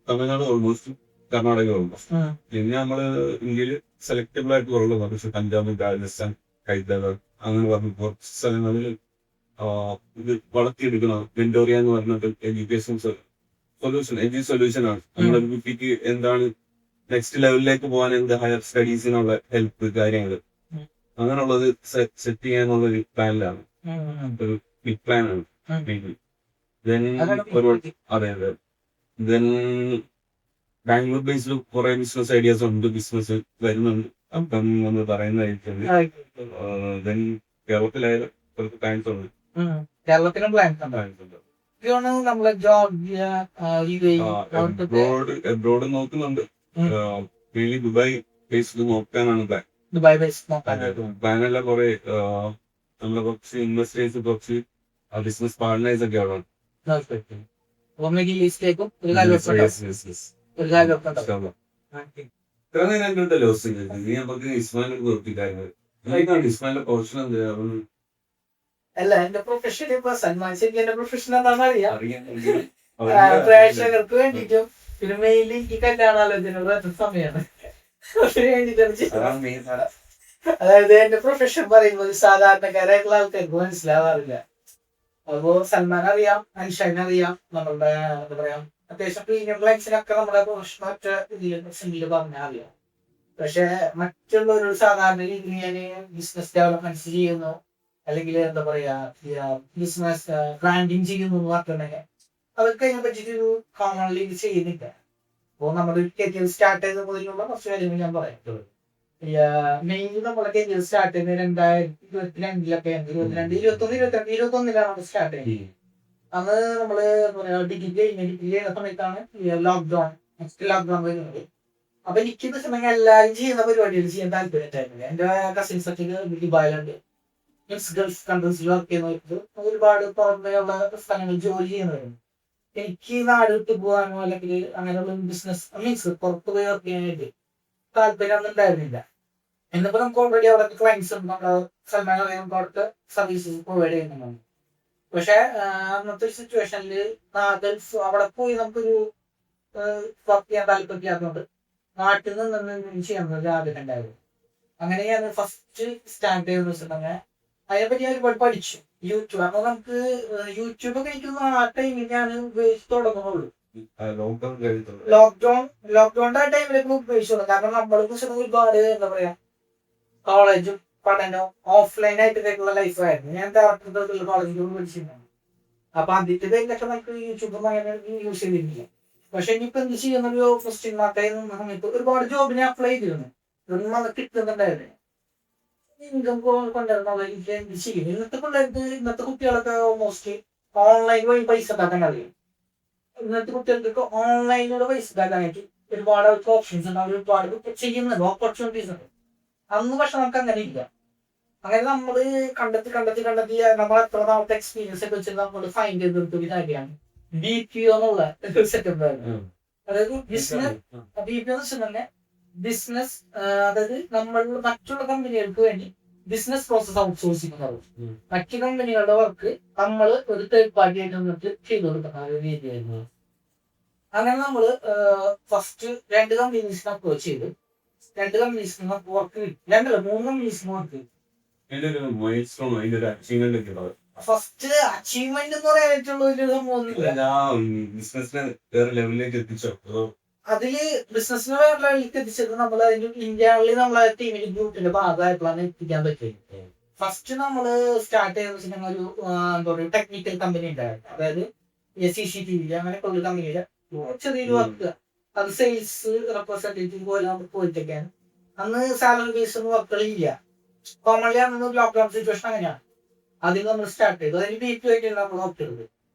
തമിഴ്നാട് ഓൾമോസ്റ്റ്, കർണാടക ഓൾമോസ്റ്റ്. പിന്നെ നമ്മള് ഇന്ത്യയിൽ സെലക്ടബിൾ ആയിട്ട് ഉള്ളത് പക്ഷെ പഞ്ചാബ്, രാജസ്ഥാൻ, ഹൈദരാബാദ് അങ്ങനെ പറഞ്ഞ കുറച്ച് സ്ഥലങ്ങളിൽ ഇത് വളർത്തിയെടുക്കണം. മെന്റോറിയ എന്ന് പറഞ്ഞിട്ട് എഡ്യൂക്കേഷൻ സൊല്യൂഷൻ ആണ്. നമ്മുടെ കുട്ടിക്ക് എന്താണ് നെക്സ്റ്റ് ലെവലിലേക്ക് പോകാൻ എന്ത് ഹയർ സ്റ്റഡീസിനുള്ള ഹെൽപ്പ് കാര്യങ്ങൾ അങ്ങനെയുള്ളത് സെറ്റ് ചെയ്യാനുള്ള ഒരു പ്ലാനിലാണ്, ഒരു ബിഗ് പ്ലാൻ ആണ്. അതെ. ദെൻ ബാംഗ്ലൂർ ബേസ്ഡ് കുറെ ബിസിനസ് ഐഡിയാസ് ഉണ്ട്, ബിസിനസ് വരുന്നുണ്ട്, അപ്പം നമ്മൾ പറയുന്നതായിരിക്കും. ദെൻ കേരളത്തിലായാലും കുറച്ച് പ്ലാൻസ് ഉണ്ട്. കേരളത്തിലും പ്ലാൻസ് ഉണ്ട്. നമ്മളെ ജോർജിയ, എബ്രോഡ് നോക്കുന്നുണ്ട്. ദുബായ് ബേസ്ഡ് നോക്കാനാണ് പ്ലാൻ. ദുബായ് ബേസ്ഡ് പ്ലാനല്ല, കുറെ നമ്മളെ കുറച്ച് ഇൻവെസ്റ്റേഴ്സ്, കുറച്ച് ബിസിനസ് പാർട്ട്നേഴ്സ് ഒക്കെ അവിടെ ഉണ്ട്. ഇസ്മാനോട് തോൽപ്പിക്കാറുണ്ട്. ഇസ്മായിലിന്റെ പ്രൊഫഷൻ എന്താ അല്ല എന്റെ പ്രൊഫഷൻ ഇപ്പൊ സൽമാൻ ശരി എന്റെ പ്രൊഫഷൻ എന്താണെന്ന് അറിയാം. അറിയാൻ പ്രേക്ഷകർക്ക് വേണ്ടിയിട്ടും പിന്നെ മെയിൻലി എനിക്ക് കല്യാണാലോചന സമയമാണ്. അതിന് വേണ്ടിയിട്ടാണ് ചെയ്യുന്നത്. അതായത് എന്റെ പ്രൊഫഷൻ പറയുമ്പോൾ സാധാരണക്കാരായിട്ടുള്ള ആൾക്കാർക്ക് മനസ്സിലാവാറില്ല. അപ്പോ സൽമാൻ അറിയാം, അൻഷാൻ അറിയാം, നമ്മളുടെ എന്താ പറയാ അത്യാവശ്യം പ്രീമിയം ക്ലൈൻസിനൊക്കെ നമ്മുടെ പ്രൊഫഷൻ ഒറ്റ ഇതിൽ പറഞ്ഞാൽ അറിയാം. പക്ഷെ മറ്റുള്ള ഒരു സാധാരണ രീതിയിൽ ഞാൻ ബിസിനസ് ഡെവലപ്മെന്റ്സ് ചെയ്യുന്നു, അല്ലെങ്കിൽ എന്താ പറയാ ബിസിനസ് ബ്രാൻഡിങ് ചെയ്യുന്നു എന്ന് പറഞ്ഞിട്ടുണ്ടെങ്കിൽ അവർക്ക് അതിനെ പറ്റിയിട്ട് ഒരു കോമൺലി ഇത് ചെയ്യുന്നില്ല. അപ്പോൾ നമ്മുടെ കരിയർ സ്റ്റാർട്ട് ചെയ്ത മുതലുള്ള കുറച്ച് കാര്യങ്ങൾ ഞാൻ പറയുന്നത്. മെയിൻലി നമ്മളെ കരിയർ സ്റ്റാർട്ട് ചെയ്യുന്നത് 2022 ഇരുപത്തൊന്നിലാണ് നമ്മൾ സ്റ്റാർട്ട് ചെയ്യുന്നത്. അന്ന് നമ്മള് ഡിഗ്രി ചെയ്യുന്ന സമയത്താണ് ലോക്ക്ഡൌൺ വരുന്നത്. അപ്പൊ എനിക്കെന്ന് വെച്ചിട്ടുണ്ടെങ്കിൽ എല്ലാവരും ചെയ്യുന്ന പരിപാടികൾ ചെയ്യാൻ താല്പര്യമായിട്ടായിരുന്നു. എന്റെ കസിൻസ് ഒക്കെ ദുബായിലുണ്ട്, ഗൾഫ് കൺട്രീസിൽ വർക്ക് ചെയ്യുന്നവർക്ക് ഒരുപാട് പുറമേയുള്ള സ്ഥലങ്ങളിൽ ജോലി ചെയ്യുന്നവരുണ്ട്. എനിക്ക് നാട് വിട്ടു പോകാനോ അല്ലെങ്കിൽ അങ്ങനെയുള്ള ബിസിനസ് മീൻസ് പുറത്ത് പോയി വർക്ക് ചെയ്യാനായിട്ട് താല്പര്യം ഒന്നും ഉണ്ടായിരുന്നില്ല. എന്നിപ്പോ നമുക്ക് ഓൾറെഡി അവിടെ ക്ലയൻസ് ഉണ്ട്, നമ്മുടെ സൽമാൻ നമുക്ക് അവിടുത്തെ സർവീസസ് പ്രൊവൈഡ് ചെയ്യുന്നുണ്ട്. പക്ഷെ അന്നത്തെ സിറ്റുവേഷനിൽ ഗൾഫ് അവിടെ പോയി നമുക്കൊരു വർക്ക് ചെയ്യാൻ താല്പര്യമില്ലാത്തതുകൊണ്ട് നാട്ടിൽ നിന്ന് ചെയ്യാൻ ആഗ്രഹം ഉണ്ടായിരുന്നു. അങ്ങനെ ഞാൻ ഫസ്റ്റ് സ്റ്റാർട്ട് ചെയ്തെന്ന് വെച്ചിട്ടുണ്ടെങ്കിൽ അതിനെപ്പറ്റി ഞാൻ ഒരുപാട് പഠിച്ചു. യൂട്യൂബ് അപ്പൊ നമുക്ക് യൂട്യൂബ് ഒക്കെ എനിക്ക് ആ ടൈമിൽ ഞാൻ ഉപയോഗിച്ച് തുടങ്ങുന്നുള്ളൂ. ലോക്ക്ഡൌണിന്റെ ആ ടൈമിലേക്ക് ഉപയോഗിച്ചുള്ളൂ. കാരണം നമ്മളെ ഒരുപാട് എന്താ പറയാ കോളേജും പഠനവും ഓഫ്ലൈൻ ആയിട്ടുള്ള ലൈഫായിരുന്നു. ഞാൻ ഡയറക്ടർ കോളേജിൽ പഠിച്ചിരുന്നു. അപ്പൊ അതിന്റെ പേരിലൊക്കെ നമുക്ക് യൂട്യൂബ് അങ്ങനെ യൂസ് ചെയ്തിട്ടില്ല. പക്ഷെ ഇനിയിപ്പോ എന്ത് ചെയ്യുന്നൊരു ക്വസ്റ്റ്യൻ മാർക്കായിരുന്ന സമയത്ത് ഒരുപാട് ജോബിനെ അപ്ലൈ ചെയ്തിരുന്നു, ഇതൊന്നും അത് കിട്ടുന്നുണ്ടായിരുന്നു. ഇൻകം കൊണ്ടുവരുന്നത് എനിക്ക് എന്ത് ചെയ്യും. ഇന്നത്തെ കുട്ടികളൊക്കെ ഓൾമോസ്റ്റ് ഓൺലൈൻ വഴി പൈസ ഉണ്ടാക്കാൻ അറിയും. ഇന്നത്തെ കുട്ടികൾക്ക് ഓൺലൈനിലൂടെ പൈസ ഉണ്ടാക്കാനായിട്ട് ഒരുപാട് അവർക്ക് ഓപ്ഷൻസ് ഉണ്ട്, അവർ ഒരുപാട് ചെയ്യുന്നുണ്ട്, ഓപ്പർച്യൂണിറ്റീസ് ഉണ്ട്. അന്ന് പക്ഷെ നമുക്ക് അങ്ങനെ ഇല്ല. അങ്ങനെ നമ്മള് കണ്ടെത്തി നമ്മൾ എത്ര നാളത്തെ എക്സ്പീരിയൻസ് ഒക്കെ വെച്ച് നമ്മൾ ഫൈൻഡ് ചെയ്തെടുത്തൊരു കാര്യമാണ് BPO എന്നുള്ള സെറ്റപ്പ്. അതായത് ബിസിനസ് BPO എന്ന് വെച്ചിട്ടുണ്ടെങ്കിൽ ബിസിനസ്, അതായത് നമ്മൾ മറ്റുള്ള കമ്പനികൾക്ക് വേണ്ടി ബിസിനസ് പ്രോസസ് ഔട്ട്സോഴ്സിംഗ് എന്ന് പറയും. മറ്റു കമ്പനികളുടെ വർക്ക് നമ്മൾ ഒരു തേർഡ് പാർട്ടി ആയിട്ട് വന്നിട്ട് ചെയ്തു കൊടുക്കുന്ന ഒരു രീതിയായിരുന്നു. അങ്ങനെ നമ്മള് ഫസ്റ്റ് 2 കമ്പനീസിന് അപ്രോച്ച് ചെയ്തു. 2 കമ്പനീസിന് നമുക്ക് വർക്ക് കിട്ടി. 3 കമ്പനീസിന് വർക്ക് കിട്ടി. ഫസ്റ്റ് അച്ചീവ്മെന്റ് എന്ന് പറയാനായിട്ടുള്ള ഒരു അതില് ബിസിനസിന് വേറെ ലെവലിലേക്ക് എത്തിച്ചത് നമ്മൾ അതിന്റെ ഇന്ത്യയിൽ നമ്മളെ ടീമിന്റെ ഗ്രൂപ്പിന്റെ ഭാഗമായിട്ടുള്ള എത്തിക്കാൻ പറ്റിയത്. ഫസ്റ്റ് നമ്മള് സ്റ്റാർട്ട് ചെയ്ത ഒരു എന്താ പറയുക ടെക്നിക്കൽ കമ്പനി ഉണ്ടായിരുന്നു. അതായത് CCTV അങ്ങനെയൊക്കെ ഉള്ള കമ്പനിയില് ചെറിയൊരു വർക്ക്, അത് സെയിൽസ് റെപ്രസെന്റേറ്റീവ് പോലെ നമുക്ക് പോയിട്ടൊക്കെയാണ്. അന്ന് സാലറി ബേസ് വർക്കുകളില്ല. കോമൺലി അന്ന് ലോക്ക്ഡൌൺ സിറ്റുവേഷൻ അങ്ങനെയാണ്. അതിൽ നമ്മൾ സ്റ്റാർട്ട് ചെയ്തു. അതിന് BPO ആയിട്ടാണ് നമ്മൾ വർക്ക് ചെയ്തത്.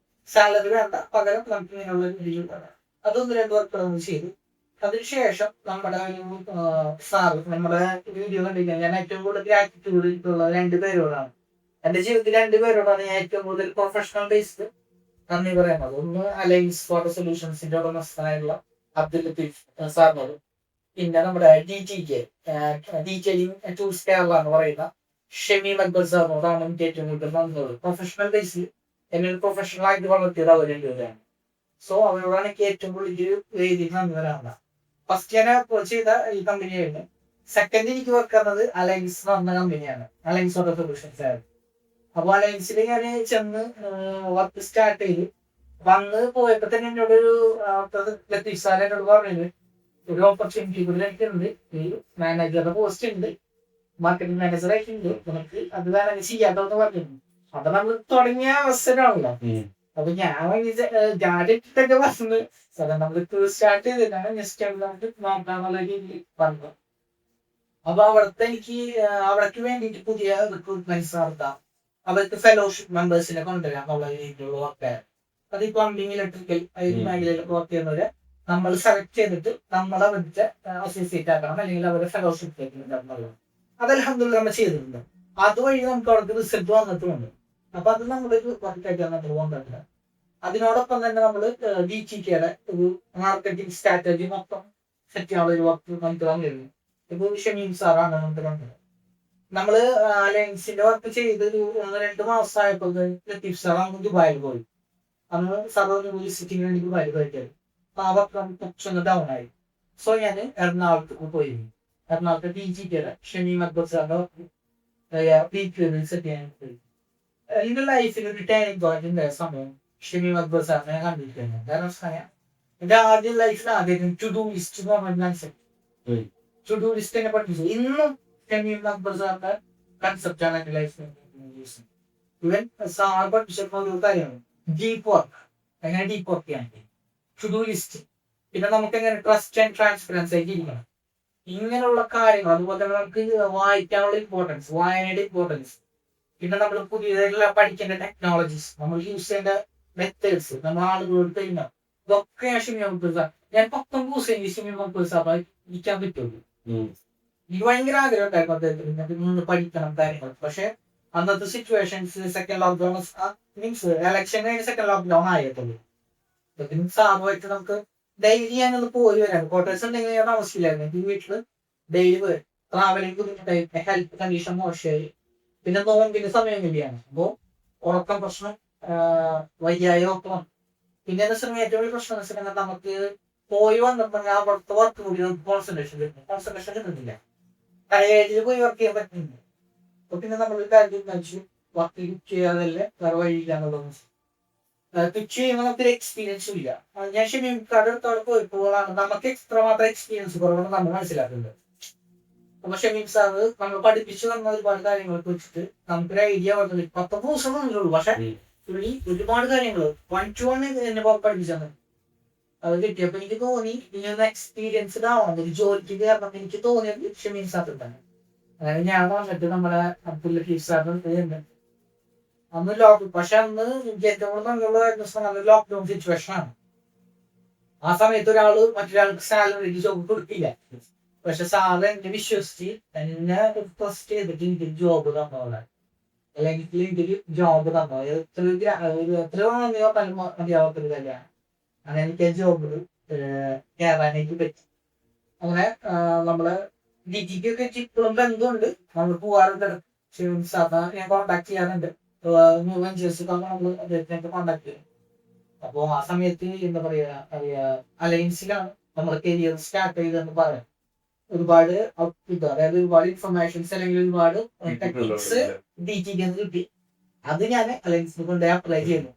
സാലറി വേണ്ട, പകരം നമുക്ക് ഇങ്ങനെയുള്ള രീതിയിൽ വേണം. അതൊന്ന് 2 വർക്കുകൾ നമ്മൾ ചെയ്തു. അതിനുശേഷം നമ്മുടെ സാറ് നമ്മുടെ വീഡിയോ കണ്ടിരിക്കാൻ ഞാൻ ഏറ്റവും കൂടുതൽ ഗ്രാറ്റിറ്റ്യൂഡ് ഉള്ള 2 പേരോടാണ്. എന്റെ ജീവിതത്തിൽ 2 പേരോടാണ് ഞാൻ ഏറ്റവും കൂടുതൽ പ്രൊഫഷണൽ ബേസ്ഡ് നന്ദി പറയുന്നത്. ഒന്ന് അലയൻസ് വാട്ടർ സൊല്യൂഷൻസിന്റെ ഉടമസ്ഥനായുള്ള അബ്ദുൽ ലത്തീഫ് സാറിനോട്, പിന്നെ നമ്മുടെ ഡീറ്റെയിലിംഗ് ടൂൾസ് കേരള എന്ന് പറയുന്ന ഷമീം അക്ബർ സാറിനോടാണ് എനിക്ക് ഏറ്റവും കൂടുതൽ നന്ദിയുള്ളത്. പ്രൊഫഷണൽ ബേസിൽ എന്നെ പ്രൊഫഷണൽ ആയിട്ട് വളർത്തിയത് അവർ 2 പേരാണ്. സോ അവരോടാണ് എനിക്ക് ഏറ്റവും കൂടുതൽ വേദിയിൽ നന്ദി പറയാനുള്ളത്. ഫസ്റ്റ് ഞാൻ അപ്രോച്ച് ചെയ്ത ഈ കമ്പനിയായിരുന്നു. സെക്കൻഡ് എനിക്ക് വർക്ക് ചെയ്യുന്നത് അലയൻസ് എന്ന് പറഞ്ഞ കമ്പനിയാണ്, അലയൻസ് വാട്ടർ സൊല്യൂഷൻസ് ആയിരുന്നു. അപ്പൊ അലയൻസിൽ ഞാൻ ചെന്ന് വർക്ക് സ്റ്റാർട്ട് ചെയ്തു. വന്ന് പോയപ്പോ തന്നെ എന്നോടൊരു ലത്തീഫ് സാർ എന്നോട് പറഞ്ഞത് ഒരു ഓപ്പർച്യൂണിറ്റി കൂടുതൽ എനിക്കുണ്ട്, ഈ മാനേജറുടെ പോസ്റ്റ് ഉണ്ട്, മാർക്കറ്റിംഗ് മാനേജർ ആയിട്ടുണ്ട്, നമുക്ക് അത് വേണമെങ്കിൽ ചെയ്യാത്തോന്ന് പറഞ്ഞിരുന്നു. അപ്പൊ നമ്മൾ തുടങ്ങിയ അവസരമാണല്ലോ. അപ്പൊ ഞാൻ ഇട്ടിട്ടൊക്കെ പറഞ്ഞത് സാധാരണ നമ്മൾ സ്റ്റാർട്ട് ചെയ്തിട്ടാണ് ജസ്റ്റ് നമുക്ക് നോക്കാന്നുള്ള രീതിയിൽ പറഞ്ഞു. അപ്പൊ അവിടേക്ക് വേണ്ടിയിട്ട് പുതിയ റിക്രൂട്ട്മെന്റ്സ് നടത്താം, അവർക്ക് ഫെലോഷിപ്പ് മെമ്പേഴ്സിനെ കൊണ്ടുവരാം എന്നുള്ള രീതിയിലുള്ള വർക്ക്. അത് ഈ പ്ലംബിംഗ്, ഇലക്ട്രിക്കൽ മേഖലയിലൊക്കെ വർക്ക് ചെയ്യുന്നവരെ നമ്മൾ സെലക്ട് ചെയ്തിട്ട് നമ്മളെ അവരുടെ അസോസിയേറ്റ് ആക്കണം, അല്ലെങ്കിൽ അവരുടെ ഫെലോഷിപ്പ് എന്നുള്ളത്. അത് അൽഹംദുലില്ലാഹ് നമ്മൾ ചെയ്തിട്ടുണ്ട്. അതുവഴി നമുക്ക് അവർക്ക് റിസൾട്ട് വന്നിട്ടുമുണ്ട്. അപ്പൊ അത് നമ്മളൊരു വർക്കായിട്ടാണ് നമ്മൾ കൊണ്ടുവരുന്നത്. അതിനോടൊപ്പം തന്നെ നമ്മൾ DTKയുടെ ഒരു മാർക്കറ്റിംഗ് സ്ട്രാറ്റജി മൊത്തം സെറ്റ് ചെയ്യാനുള്ള ഒരു വർക്ക് നമുക്ക് തന്നിരുന്നു. ഇപ്പൊ ഷമീം സാറാണ് നമുക്ക് തന്നത്. നമ്മള് അലയൻസിന്റെ വർക്ക് ചെയ്ത് ഒരു 1-2 മാസമായപ്പോ ലത്തീഫ് സാർ അങ്ങ് ദുബായിൽ പോയി. അന്ന് സാർ വിസിറ്റിംഗ് വേണ്ടി ദുബായിൽ പോയിട്ടായിരുന്നു. അപ്പൊ ആ വർക്ക് കുറച്ചൊന്ന് ഡൗൺ ആയി. സോ ഞാൻ എറണാകുളത്തേക്ക് പോയി. എറണാകുളത്തെ DGT ഷമി അക്ബർ സാറിന്റെ വർക്ക് സെറ്റ് ചെയ്യാൻ പോയി. എന്റെ ലൈഫിൽ ഒരു ടേണിംഗ് പോയിന്റ് ഉണ്ടായ സമയം ഷമി അക്ബർ സാറിനെ കണ്ടിരിക്കുന്നത്. കാരണം എന്റെ ആദ്യം ലൈഫിൽ ആദ്യം ടു ഡു ലിസ്റ്റ് എന്ന് പറഞ്ഞ കൺസെപ്റ്റ്, ടു ഡു ലിസ്റ്റിനെ പഠിപ്പിച്ചു. ഇന്നും ഷമി അക്ബർ സാറിന്റെ കൺസെപ്റ്റ് ആണ് എന്റെ ലൈഫിൽ. ഇവൻ സാർ പഠിപ്പിച്ചപ്പോൾ ഒരു കാര്യമാണ് ഡീപ്പ് വർക്ക്. എങ്ങനെ ഡീപ്പ് വർക്ക് ചെയ്യാൻ ടു ഡു ലിസ്റ്റ്, പിന്നെ നമുക്ക് എങ്ങനെ ട്രസ്റ്റ് ആൻഡ് ട്രാൻസ്പെറൻസി ആയിട്ട് ഇരിക്കണം, ഇങ്ങനെയുള്ള കാര്യങ്ങൾ. അതുപോലെ തന്നെ നമുക്ക് വായിക്കാനുള്ള ഇമ്പോർട്ടൻസ്, വായനയുടെ ഇമ്പോർട്ടൻസ്, പിന്നെ നമ്മൾ പുതിയതായിട്ടുള്ള പഠിക്കേണ്ട ടെക്നോളജീസ്, നമ്മൾ യൂസ് ചെയ്യേണ്ട മെത്തേഡ്സ്, നമ്മൾ ആളുകളോട് തരുന്ന ഇതൊക്കെ ഷമി അക്ബർ സാർ. ഞാൻ 19 ദിവസം ഷമി അക്ബർ സാർ ഇരിക്കാൻ പറ്റുള്ളൂ. എനിക്ക് ഭയങ്കര ആഗ്രഹം ഉണ്ടായിരുന്നു അദ്ദേഹത്തിന് നിന്ന് പഠിക്കണം കാര്യങ്ങൾ. പക്ഷെ അന്നത്തെ situations second lockdown means election കഴിഞ്ഞ് സെക്കൻഡ് ലോക്ക്ഡൌൺ ആയിട്ടുള്ളൂ. സാറുമായിട്ട് നമുക്ക് ഡെയിലി ഞാനൊന്ന് പോയി വരാം. ക്വാർട്ടേഴ്സ് ഉണ്ടെങ്കിൽ ഞാൻ താമസിക്കില്ലായിരുന്നു. എനിക്ക് വീട്ടില് ഡെയിലി പോയി ട്രാവലിംഗ് ബുദ്ധിമുട്ടായി, ഹെൽത്ത് കണ്ടീഷൻ മോശമായി, പിന്നെ നോമ്പിന്റെ സമയം കൂടിയാണ്. അപ്പോ ഉറക്കം പ്രശ്നം, വയ്യായ നോക്കണം. പിന്നെ ഏറ്റവും വലിയ പ്രശ്നം എന്ന് വെച്ചിട്ടുണ്ടെങ്കിൽ നമുക്ക് പോയി വന്നപ്പോൾ അവിടുത്തെ വർക്ക് കൂടി കോൺസെൻട്രേഷൻ കിട്ടുന്നില്ല. ടയേർഡിൽ പോയി വർക്ക് ചെയ്യാൻ പറ്റുന്നില്ല. അപ്പൊ പിന്നെ നമ്മൾ കാര്യം വെച്ച് വർക്ക് ചെയ്യാതല്ലേ വേറെ വഴിയില്ലാന്നുള്ളത്. പിച്ച് ചെയ്യുമ്പോൾ നമുക്കൊരു എക്സ്പീരിയൻസും ഇല്ല. ഞാൻ ഷമീംക്കാരുടെ അടുത്തോടെ പോയപ്പോഴാണ് നമുക്ക് എത്രമാത്രം എക്സ്പീരിയൻസ് കുറവാണ് നമ്മൾ മനസ്സിലാക്കുന്നത്. അപ്പൊ ഷമീം സാറ് നമ്മൾ പഠിപ്പിച്ചു തന്ന ഒരുപാട് കാര്യങ്ങളൊക്കെ വെച്ചിട്ട് നമുക്കൊരു ഐഡിയ വന്നത് 19 ദിവസം തന്നിട്ടുള്ളൂ. പക്ഷെ ഒരുപാട് കാര്യങ്ങൾ 1 to 1 എന്നെ പഠിപ്പിച്ചു തന്നെ. അത് കിട്ടിയപ്പോ എനിക്ക് തോന്നി ഇങ്ങനെ എക്സ്പീരിയൻസ്ഡ് ആവണം, ഒരു ജോലിക്ക് കയറണം. എനിക്ക് തോന്നിയത് ഷമീം സാറിൽ തന്നെ. അതായത് ഞാൻ വന്നിട്ട് നമ്മുടെ അബ്ദുൽ ലത്തീഫ് സാറിന് അന്ന് പക്ഷെ അന്ന് ഏറ്റവും നല്ല ലോക്ക്ഡൌൺ സിറ്റുവേഷൻ ആണ്. ആ സമയത്ത് മറ്റൊരാൾക്ക് സാലറി ജോബ് കൊടുക്കില്ല. പക്ഷെ സാറ് എന്നെ വിശ്വസിച്ച് എന്നെ റിക്വസ്റ്റ് ചെയ്തിട്ട് എനിക്ക് ജോബ് തന്നോളാം, അല്ലെങ്കിൽ എനിക്ക് ജോബ് തന്നോ. എത്രയോ മതിയാവാത്തൊരു കാര്യമാണ്. അങ്ങനെ എനിക്ക് ജോബിൽ കയറാനായിട്ട് പറ്റി. അങ്ങനെ നമ്മള് DGT ഒക്കെ ഇപ്പോഴും ബന്ധമുണ്ട്. നമ്മൾ പോവാറുണ്ട്. ഞാൻ കോണ്ടാക്ട് ചെയ്യാറുണ്ട്. ന്യൂ വെഞ്ചേഴ്സ് നമ്മൾ അദ്ദേഹത്തിനെ കോണ്ടാക്ട് ചെയ്യും. അപ്പൊ ആ സമയത്ത് എന്താ പറയാ അലയൻസിലാണ് നമ്മൾ കരിയർ സ്റ്റാർട്ട് ചെയ്തെന്ന് പറയാം. ഒരുപാട് ഔട്ട്പുട്ട്, അതായത് ഒരുപാട് ഇൻഫർമേഷൻസ് അല്ലെങ്കിൽ ഒരുപാട് ടെക്നിക്സ് DGT കിട്ടി. അത് ഞാൻ അലയൻസിനെ കൊണ്ട് അപ്ലൈ ചെയ്യുന്നു.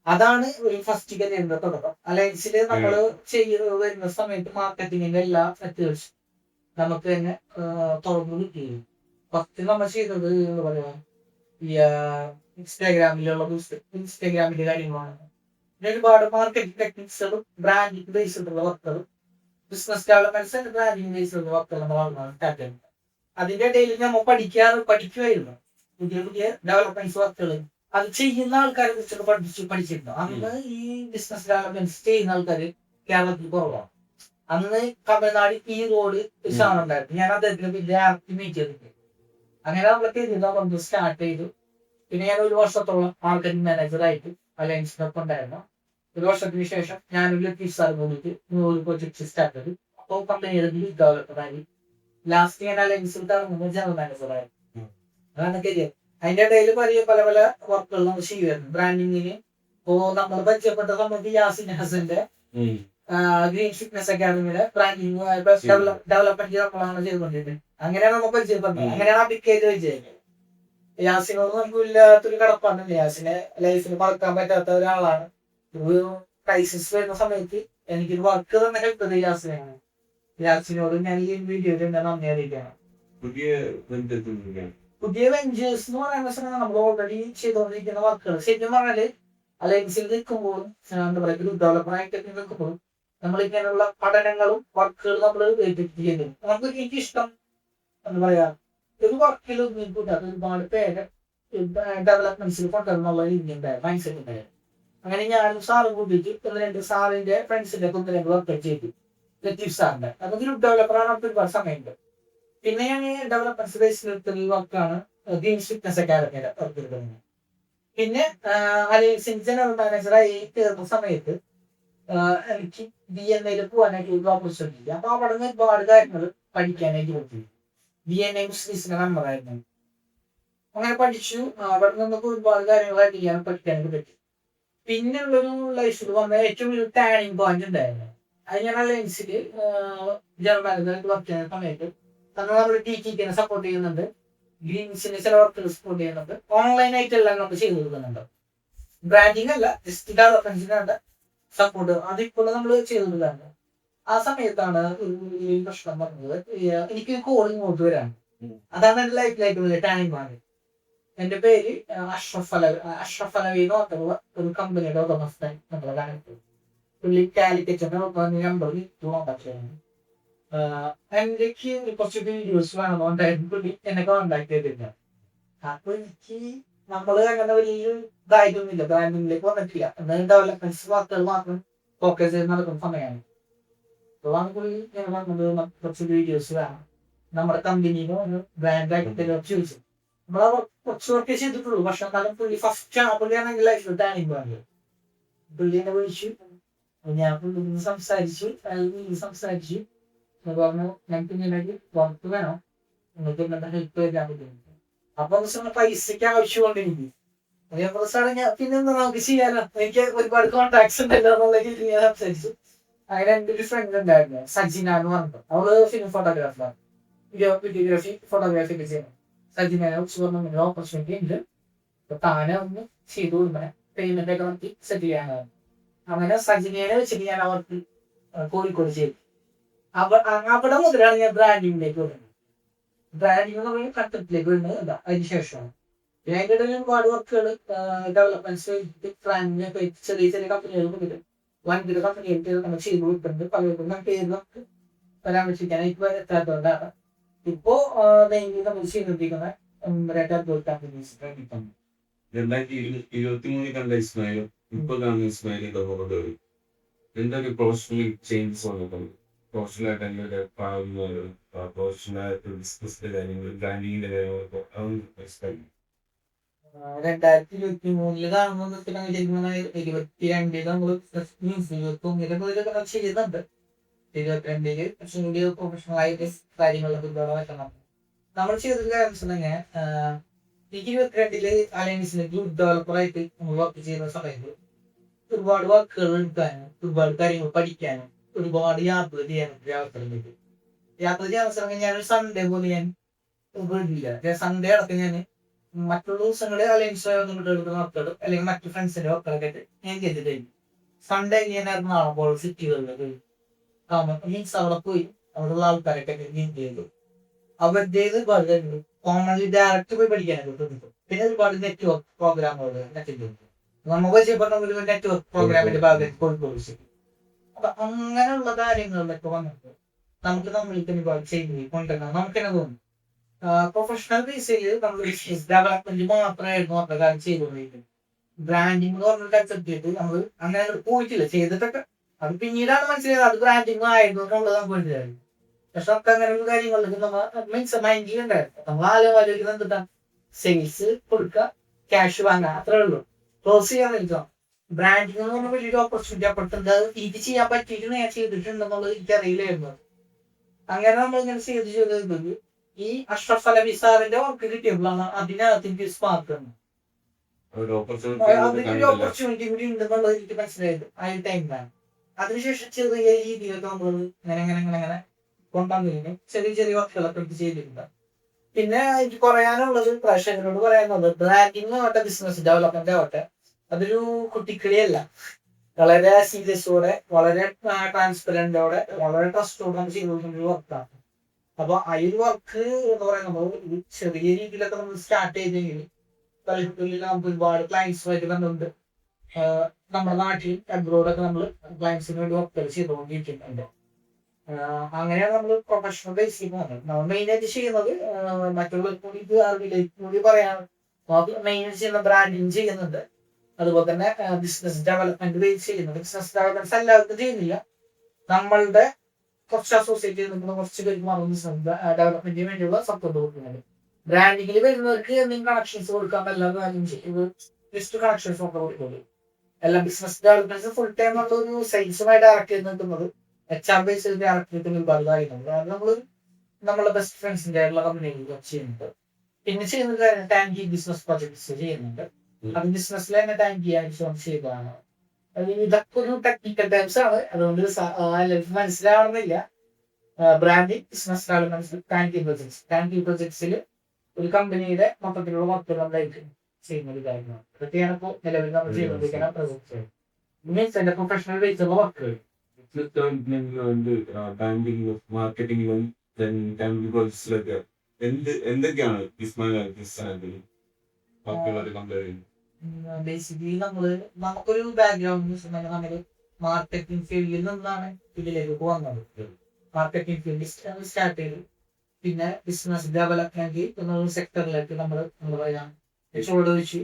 അതാണ് ഒരു ഫസ്റ്റ് കരിയറിന്റെ തുടക്കം. അലയൻസിൽ നമ്മൾ വരുന്ന സമയത്ത് മാർക്കറ്റിങ്ങിന്റെ എല്ലാ മെത്തേഡ്സ് നമുക്ക് തന്നെ തുറന്നു കിട്ടിയിരുന്നു. ഫസ്റ്റ് നമ്മൾ ചെയ്തത് എന്താ പറയാ ഇൻസ്റ്റാഗ്രാമിലെ കാര്യങ്ങളാണ്. ഒരുപാട് മാർക്കറ്റിംഗ് ടെക്നിക്സുകളും ബ്രാൻഡിംഗ് ബേസ്ഡുള്ള വർക്കുകളും ബിസിനസ് ഡെവലപ്മെന്റ്സ് ആൻഡ് ബ്രാൻഡിംഗ് ബേസ്ഡുള്ള വർക്കുകൾ നമ്മളാണ് സ്റ്റാർട്ട് ചെയ്യുന്നത്. അതിന്റെ ഇടയിൽ നമ്മൾ പഠിക്കുമായിരുന്നു പുതിയ പുതിയ ഡെവലപ്മെന്റ്സ് വർക്കുകൾ. അത് ചെയ്യുന്ന ആൾക്കാരെ കുറിച്ചൊക്കെ പഠിച്ചിരുന്നു. അന്ന് ഈ ബിസിനസ് ഡെവലപ്മെന്റ്സ് ചെയ്യുന്ന ആൾക്കാർ കേരളത്തിൽ കുറവാണ്. അന്ന് തമിഴ്നാട് ഈ റോഡ് സാധനം ഉണ്ടായിരുന്നു. ഞാൻ അദ്ദേഹത്തിന് വലിയ മീറ്റ് ചെയ്തിട്ടുണ്ട്. അങ്ങനെ നമ്മളൊക്കെ സ്റ്റാർട്ട് ചെയ്തു. പിന്നെ ഞാൻ 1 വർഷത്തോളം മാർക്കറ്റിംഗ് മാനേജറായിട്ട് അലയൻസിനൊപ്പം ഉണ്ടായിരുന്നു. 1 വർഷത്തിന് ശേഷം ഞാനൊരു ലത്തീഫ് സാർ കൂടിയിട്ട് ഒരു പ്രൊജക്ട് സ്റ്റാർട്ട് ചെയ്തു. അപ്പോൾ കമ്പനിയുടെ ഡെവലപ്പറായി. ലാസ്റ്റ് ഞാൻ അലയൻസിൽ ജനറൽ മാനേജറായിരുന്നു. അതാണ് കരിയർ. അതിന്റെ ഇടയിൽ പല പല വർക്കുകൾ നമ്മൾ ചെയ്യുമായിരുന്നു ബ്രാൻഡിങ്ങിന്. ഇപ്പോ നമ്മൾ പരിചയപ്പെട്ട സമയത്ത് യാസിൻ ഹസന്റെ ഗ്രീൻ ഫിറ്റ്നസ് അക്കാദമിയുടെ ബ്രാൻഡിങ് ഡെവലപ്മെന്റ് നമ്മളാണ് ചെയ്തുകൊണ്ടിരുന്നത്. അങ്ങനെയാണ് നമ്മൾ പരിചയപ്പെടുന്നത്. അങ്ങനെയാണ് ആ പിക്കേജ് വിജയം. യാസിനോട് നമുക്ക് ഇല്ലാത്തൊരു കടപ്പാണ്. യാസിനെ ലൈഫിൽ മറക്കാൻ പറ്റാത്ത ഒരാളാണ്. ഒരു ക്രൈസിസ് വരുന്ന സമയത്ത് എനിക്കൊരു വർക്ക് തന്നെ കിട്ടുന്നത് യാസിനാണ്. യാസിനോട് ഞാൻ ഈ വീഡിയോയിൽ നന്ദി അറിയിക്കണം. പുതിയ വെഞ്ചേഴ്സ് എന്ന് പറയുന്ന സമയം നമ്മൾ ഓൾറെഡി ചെയ്തുകൊണ്ടിരിക്കുന്ന വർക്കുകൾ ശരിക്കും പറഞ്ഞാല് അലയൻസിൽ നിൽക്കുമ്പോഴും എന്താ പറയുക ഗ്രൂപ്പ് ഡെവലപ്പറായിട്ട് നിൽക്കുമ്പോഴും നമ്മൾ ഇങ്ങനെയുള്ള പഠനങ്ങളും വർക്കുകളും നമ്മൾ ചെയ്യുന്നു. എനിക്ക് ഇഷ്ടം എന്താ പറയാ ഒരു വർക്കിൽ ഒരുപാട് പേര് ഡെവലപ്മെന്റ്സിൽ കൊണ്ടുവന്നുള്ള മൈൻഡ് സെറ്റ് ഉണ്ടായിരുന്നു. അങ്ങനെ ഞാനും സാറും കൂട്ടിയിട്ട് 1-2 സാറിന്റെ ഫ്രണ്ട്സിന്റെ 1-2 വർക്ക് ചെയ്തു. ലത്തീഫ് സാറിന്റെ അപ്പൊ ഗ്രൂപ്പ് ഡെവലപ്പറാണ്. നമുക്ക് ഒരുപാട് സമയമുണ്ട്. പിന്നെ ഞാൻ ഡെവലപ്മെന്റ്സ് ബേസിൽ വർക്കാണ് ഗ്രീൻ ഫിറ്റ്നസ് അക്കാദമിയുടെ വർക്ക് എടുക്കുന്നത്. പിന്നെ അലയൻസിന്റെ ജനറൽ മാനേജറായി കയറുന്ന സമയത്ത് എനിക്ക് BNA പോകാനായിട്ട് ഒരു ഓപ്പർച്യൂണിറ്റി. അപ്പൊ അവിടെ നിന്ന് ഒരുപാട് കാര്യങ്ങൾ പഠിക്കാനായിട്ട് പറ്റി. DNA മുസ്ലിംസിന്റെ മെമ്പറായിരുന്നു. അങ്ങനെ പഠിച്ചു. അവിടെ നിന്നൊക്കെ ഒരുപാട് കാര്യങ്ങൾ അറിയാൻ പഠിക്കാനൊക്കെ പറ്റി. പിന്നെയുള്ളൊരു ലൈഫിൽ വന്ന ഏറ്റവും ഒരു ടേണിംഗ് പോയിന്റ് ഉണ്ടായിരുന്നു. അത് ഞാൻ അലയൻസിൽ ജർമ്മനിൽ വർക്ക് ചെയ്യുന്ന സമയത്ത് നമ്മൾ TTK സപ്പോർട്ട് ചെയ്യുന്നുണ്ട്, ഗ്രീൻസിന് ചില വർക്കുകൾ സപ്പോർട്ട് ചെയ്യുന്നുണ്ട്, ഓൺലൈനായിട്ട് എല്ലാം നമുക്ക് ചെയ്തു കൊടുക്കുന്നുണ്ട്. ബ്രാൻഡിങ് അല്ല, ജസ്റ്റ് ഡെവലപ്മെന്റിനാണ് സപ്പോർട്ട്. അതിപ്പോൾ നമ്മൾ ചെയ്തിട്ടുള്ളതാണ്. ആ സമയത്താണ് ഈ പ്രശ്നം പറഞ്ഞത്. എനിക്ക് കോൾ ഇങ്ങോട്ട് വരാണ്. അതാണ് എന്റെ ലൈഫിലായിട്ട് ടേണിംഗ് പോയിന്റ്. എന്റെ പേര് അഷ്റഫ് അലവി എന്ന് പറഞ്ഞിട്ടുള്ള ഒരു കമ്പനിയുടെ ഉടമസ്ഥൻ നമ്മുടെ കാലത്ത്. പുള്ളി കാലിക്കറ്റ് നമ്പർ കോണ്ടാക്ട് ചെയ്യുന്നു. എനിക്ക് കുറച്ച് വീഡിയോസ് വേണമെന്നുണ്ടായിരുന്നു. പുള്ളി എന്നെ കോണ്ടാക്ട് ചെയ്തിരുന്നു. അപ്പൊ എനിക്ക് നമ്മള് അങ്ങനെ വലിയ ഇതായിട്ടൊന്നുമില്ല, ബ്രാൻഡിങ്ങിലേക്ക് വന്നിട്ടില്ല. എന്നാലും ഡെവലപ്മെന്റ്സ് വർക്കുകൾ മാത്രം ഫോക്കസ് ചെയ്ത് നടക്കുന്ന സമയമാണ്. അപ്പോഴാണ് പുള്ളി ഞാൻ വന്നത്, കുറച്ച് വീഡിയോസ് വേണം, നമ്മുടെ കമ്പനിയിലും ഒരു ബ്രാൻഡായിട്ട് ചോദിച്ചു. നമ്മളെ കുറച്ച് വർക്ക് ചെയ്തിട്ടുള്ളൂ. പക്ഷെ എന്നാലും പുള്ളി പുള്ളിയാണെങ്കിൽ ലൈഫിൽ ടേണിംഗ് പോയിന്റ്. പുള്ളി എന്നെ വിളിച്ചു. ഞാൻ പുള്ളിന്ന് സംസാരിച്ചു പറഞ്ഞു, ഞങ്ങൾക്ക് ഇങ്ങനെ വർക്ക് വേണം, നിങ്ങൾക്ക് ഇങ്ങനത്തെ ഹെൽപ്പ് ചെയ്യാൻ പറ്റും. അപ്പൊ പൈസക്ക് ആവശ്യമുണ്ടെങ്കിൽ പിന്നെ നമുക്ക് ചെയ്യാനോ, എനിക്ക് ഒരുപാട് കോൺടാക്ട്സ് ഉണ്ടല്ലോ എന്നുള്ള രീതിയിൽ ഞാൻ സംസാരിച്ചു. അങ്ങനെ എന്റെ ഒരു ഫ്രണ്ട് ഉണ്ടായിരുന്നു, സജിന എന്ന് പറഞ്ഞിട്ട്. അവള് ഫിലിം ഫോട്ടോഗ്രാഫറാണ്, വീഡിയോഗ്രാഫി ഫോട്ടോഗ്രാഫി ഒക്കെ ചെയ്യുന്നത്. സജിനെ പറഞ്ഞ ഓപ്പർച്യൂണിറ്റി ഉണ്ട്, അപ്പൊ താനെ ഒന്ന് ചെയ്തു കൊടുക്കണേ, പേയ്മെന്റ് ഒക്കെ നമുക്ക് സെറ്റ് ചെയ്യാനാണ്. അങ്ങനെ സജിനയെ വെച്ചിട്ട് ഞാൻ അവർക്ക് കോഴിക്കോട് ചെയ്തു. അവിടെ മുതലാണ് ഞാൻ ബ്രാൻഡിങ്ങിലേക്ക് വരുന്നത്. ബ്രാൻഡിങ് എന്ന് പറയുന്നത് കട്ടത്തിലേക്ക് വരുന്നത് അതിനുശേഷമാണ്. പിന്നെ അതിൻ്റെ ഇടയിൽ ഒരുപാട് വർക്കുകൾ, ഡെവലപ്മെന്റ്സ്, ബ്രാൻഡിനെ ചെറിയ ചെറിയ കമ്പനികൾ കിട്ടും, വൻകിട കമ്പനികൾക്ക് നമ്മൾ ചെയ്തു കൊടുക്കുന്നുണ്ട്. പലർക്കും പേര് നമുക്ക് പരാമർശിക്കാൻ ഇപ്പൊ എത്താത്തതുകൊണ്ടാണ് ഇപ്പോ മെയിൻലി നമ്മൾ ചെയ്തുകൊണ്ടിരിക്കുന്ന 2023 കണ്ട ഇസ്മായിലും ഇപ്പൊ കാണുന്ന ഇസ്മായിലിന്റെ പുറത്ത് എന്തൊക്കെ പ്രൊഫഷണൽ ചേഞ്ചസ് വന്നിട്ടുണ്ട്? പ്രൊഫഷണലായിട്ട് എങ്ങനെ പ്രൊഫഷണലായിട്ട് ബിസിനസിന്റെ കാര്യങ്ങൾ, ബ്രാൻഡിങ്ങിന്റെ കാര്യങ്ങളൊക്കെ അതൊന്നും എക്സ്പ്ലെയിൻ. 2023 കാണുമ്പോൾ 22 നമ്മള് ചെയ്യുന്നുണ്ട്. 22 കുറച്ചും കൂടി പ്രൊഫഷണൽ ആയിട്ട് കാര്യങ്ങളൊക്കെ വെക്കണം. നമ്മൾ ചെയ്തൊരു കാര്യം തന്നെ, എനിക്ക് 22 അലയൻസിന് ഗ്രൂപ്പ് ഡെവലപ്പറായിട്ട് നമ്മൾ വർക്ക് ചെയ്യുന്ന സമയത്ത് ഒരുപാട് വർക്കുകൾ എടുക്കാനും ഒരുപാട് കാര്യങ്ങൾ പഠിക്കാനും ഒരുപാട് യാത്ര ചെയ്യാനും അവസരം കിട്ടും. യാത്ര ചെയ്യാൻ അവസരം ഞാനൊരു സൺഡേ പോലും ഞാൻ വീട്ടിലില്ല. സൺഡേ അടക്കം ഞാൻ മറ്റുള്ള ദിവസങ്ങളിൽ അലയൻസ് എടുക്കുന്ന വർക്കുകളും അല്ലെങ്കിൽ മറ്റു ഫ്രണ്ട്സിന്റെ വർക്കുകളൊക്കെ ആയിട്ട് ഞാൻ ചെയ്തിട്ടായിരിക്കും. സൺഡേ ഞാൻ എറണാകുളം സിറ്റികളിലൊക്കെ മീൻസ് അവിടെ പോയി അവിടെയുള്ള ആൾക്കാരൊക്കെ മീറ്റ് ചെയ്തു. അവരുടേത് വളരെ കോമൺലി ഡയറക്റ്റ് പോയി പഠിക്കാനൊക്കെ ശ്രമിക്കും. പിന്നെ ഒരുപാട് നെറ്റ്വർക്ക് പ്രോഗ്രാമുകൾ നമ്മൾ പരിചയപ്പെട്ട ഒരു നെറ്റ്വർക്ക് പ്രോഗ്രാമിന്റെ ഭാഗത്ത് കോഴിക്കോട്. അപ്പൊ അങ്ങനെയുള്ള കാര്യങ്ങളിലൊക്കെ വന്നിട്ട് നമുക്ക് നമ്മളിൽ ഒരുപാട് ചെയ്ത് കൊണ്ടുവരണം നമുക്ക് തന്നെ തോന്നും. പ്രൊഫഷണൽ ബേസിൽ നമ്മൾ ബിസിനസ് ഡെവലപ്മെന്റ് മാത്രമായിരുന്നു അത്ര കാര്യം ചെയ്തുകൊണ്ടിരിക്കുന്നത്. ബ്രാൻഡിങ് എന്ന് പറഞ്ഞിട്ട് അക്സെപ്റ്റ് ചെയ്ത് നമ്മൾ അങ്ങനെ പോയിട്ടില്ല, ചെയ്തിട്ടൊക്കെ അത് പിന്നീടാണ് മനസ്സിലായത് അത് ബ്രാൻഡിങ് ആയിരുന്നു എന്നുള്ളത് നമുക്ക് മനസ്സിലായി. പക്ഷെ നമുക്ക് അങ്ങനെയുള്ള കാര്യങ്ങളിലേക്ക് നമ്മൾ മീൻസ് മൈൻഡിലുണ്ടായിരുന്നു. നമ്മൾ ആലോചിക്കുന്നത് എന്തിട്ടാ, സെയിൽസ് കൊടുക്കുക, ക്യാഷ് വാങ്ങുക, അത്രേ ഉള്ളൂ, ക്ലോസ് ചെയ്യാൻ നിൽക്കാം. ബ്രാൻഡിങ് എന്ന് പറഞ്ഞാൽ വലിയൊരു ഓപ്പർച്യൂണിറ്റി. അപ്പോഴത്തെ ഇത് ചെയ്യാൻ പറ്റിയിട്ട് ഞാൻ ചെയ്തിട്ടുണ്ടെന്നുള്ളത് എനിക്ക് അറിയില്ലായിരുന്നു. അങ്ങനെ നമ്മൾ ഇങ്ങനെ ചെയ്ത് ഈ അഷ്റഫ് അലവി സാറിന്റെ വർക്ക് കിട്ടിയപ്പോഴാണ് അതിനകത്ത് എനിക്ക് സ്പാർക്ക് ആണ്, അതിനൊരു ഓപ്പർച്യൂണിറ്റി കൂടി ഉണ്ടെന്നുള്ളത് എനിക്ക് മനസ്സിലായത് ആ ഒരു ടൈമിലാണ്. അതിനുശേഷം ചെറിയ രീതിയിലൊക്കെ നമ്മൾ അങ്ങനെ കൊണ്ടുവന്നിരുന്നു. ചെറിയ ചെറിയ വർക്കുകളൊക്കെ എനിക്ക് ചെയ്തിട്ടുണ്ട്. പിന്നെ എനിക്ക് പറയാനുള്ളത്, പ്രേക്ഷകരോട് പറയാനുള്ളത്, ബ്രാൻഡിങ് ആവട്ടെ ബിസിനസ് ഡെവലപ്മെന്റ് ആവട്ടെ അതൊരു കുട്ടിക്കളിയല്ല. വളരെ സീരിയസോടെ, വളരെ ട്രാൻസ്പെറന്റോടെ, വളരെ ട്രസ്റ്റോടെ നമ്മൾ ചെയ്തുകൊണ്ടൊരു വർക്കാണ്. അപ്പൊ ആ ഒരു വർക്ക് എന്ന് പറയുമ്പോൾ ചെറിയ രീതിയിലൊക്കെ നമ്മൾ സ്റ്റാർട്ട് ചെയ്തെങ്കിൽ നമുക്ക് ഒരുപാട് ക്ലയൻസുമായിട്ട് ബന്ധമുണ്ട്. നമ്മുടെ നാട്ടിൽ അബ്രോഡൊക്കെ നമ്മൾ ക്ലയൻസിന് വേണ്ടി വർക്കുകൾ ചെയ്തുകൊണ്ടിരിക്കുന്നുണ്ട്. അങ്ങനെയാണ് നമ്മൾ പ്രൊഫഷണൽ ബേസ് ചെയ്യുന്നത്. നമ്മൾ മെയിനായിട്ട് ചെയ്യുന്നത് മറ്റുള്ളവർക്ക് കൂടി ഇത് അറിവിലേക്ക് കൂടി പറയാൻ മെയിനായിട്ട് ചെയ്യുന്ന ബ്രാൻഡിങ് ചെയ്യുന്നുണ്ട്. അതുപോലെ തന്നെ ബിസിനസ് ഡെവലപ്മെന്റ് ബേസ് ചെയ്യുന്നുണ്ട്. ബിസിനസ് ഡെവലപ്മെന്റ് എല്ലാവർക്കും ചെയ്യുന്നില്ല, നമ്മളുടെ കുറച്ച് അസോസിയേറ്റ് ചെയ്തിട്ടുള്ള കുറച്ച് പേർക്ക് മാത്രം ബിസിനസ് ഡെവലപ്മെന്റിന് വേണ്ടിയുള്ള സപ്പോർട്ട് കൊടുക്കുന്നുണ്ട്. ബ്രാൻഡിങ്ങിൽ വരുന്നവർക്ക് എന്തെങ്കിലും കണക്ഷൻസ് കൊടുക്കാൻ എല്ലാവരും കാര്യം ചെയ്യും, ജസ്റ്റ് കണക്ഷൻസ് ഒക്കെ കൊടുക്കുള്ളൂ. എല്ലാ ബിസിനസ് ഡെവലപ്മെന്റ് ഫുൾ ടൈം ഉള്ള ഒരു സെയിൽസുമായി ഡയറക്റ്റ് ചെയ്ത് നിൽക്കുന്നത് HR ബേസിൽ ഡയറക്റ്റ് ചെയ്തിട്ട് ഒരുപാട് കാര്യങ്ങൾ. കാരണം നമ്മൾ നമ്മളെ ബെസ്റ്റ് ഫ്രണ്ട്സിന്റെ ആയിട്ടുള്ള കമ്പനികൾ ചെയ്യുന്നുണ്ട്. പിന്നെ ചെയ്യുന്ന കാര്യം ടാങ്കി ബിസിനസ് പ്രോജക്ട്സ് ചെയ്യുന്നുണ്ട്. അത് ബിസിനസ്സിൽ തന്നെ ടാങ്കി ആയിട്ട് ചെയ്തതാണ്. ഇതൊക്കെ ഒരു ടെക്നിക്കൽ ടൈംസ് ആണ്, അതുകൊണ്ട് എല്ലാവർക്കും മനസ്സിലാവണമെന്നില്ല. ബ്രാൻഡിങ് ബിസിനസ് ടാങ്കി പ്രൊജക്ട്സിൽ ഒരു കമ്പനിയുടെ മൊത്തത്തിലുള്ള വർക്കുകളായിരിക്കും ചെയ്യുന്ന ഒരു കാര്യമാണ്. ഇതൊക്കെയാണ് ഇപ്പോൾ നിലവിൽ നമ്മൾ ചെയ്തുകൊണ്ടിരിക്കുന്ന പ്രൊജക്ട്സ്. മീൻസ് എന്റെ പ്രൊഫഷണൽ ബേസുള്ള വർക്കുകൾ. ബാങ്കിങ്ങിലും മാർക്കറ്റിങ്ങിലും പ്രോസസ്സിലൊക്കെ എന്തൊക്കെയാണ് ബാക്കിയുള്ളവർ കമ്പയർ ചെയ്യുന്നത്? ബേസിക്കലി നമുക്കൊരു ബാക്ക്ഗ്രൗണ്ട് നമ്മള് മാർക്കറ്റിംഗ് ഫീൽഡിൽ നിന്നാണ് ഇതിലേക്ക് വന്നത്. മാർക്കറ്റിംഗ് ഫീൽഡ് സ്റ്റാർട്ട് ചെയ്തു. പിന്നെ ബിസിനസ് ഡെവലപ്മെന്റ് എന്ന സെക്ടറിലേക്ക് നമ്മൾ എന്താ പറയാ ചോദിച്ചു.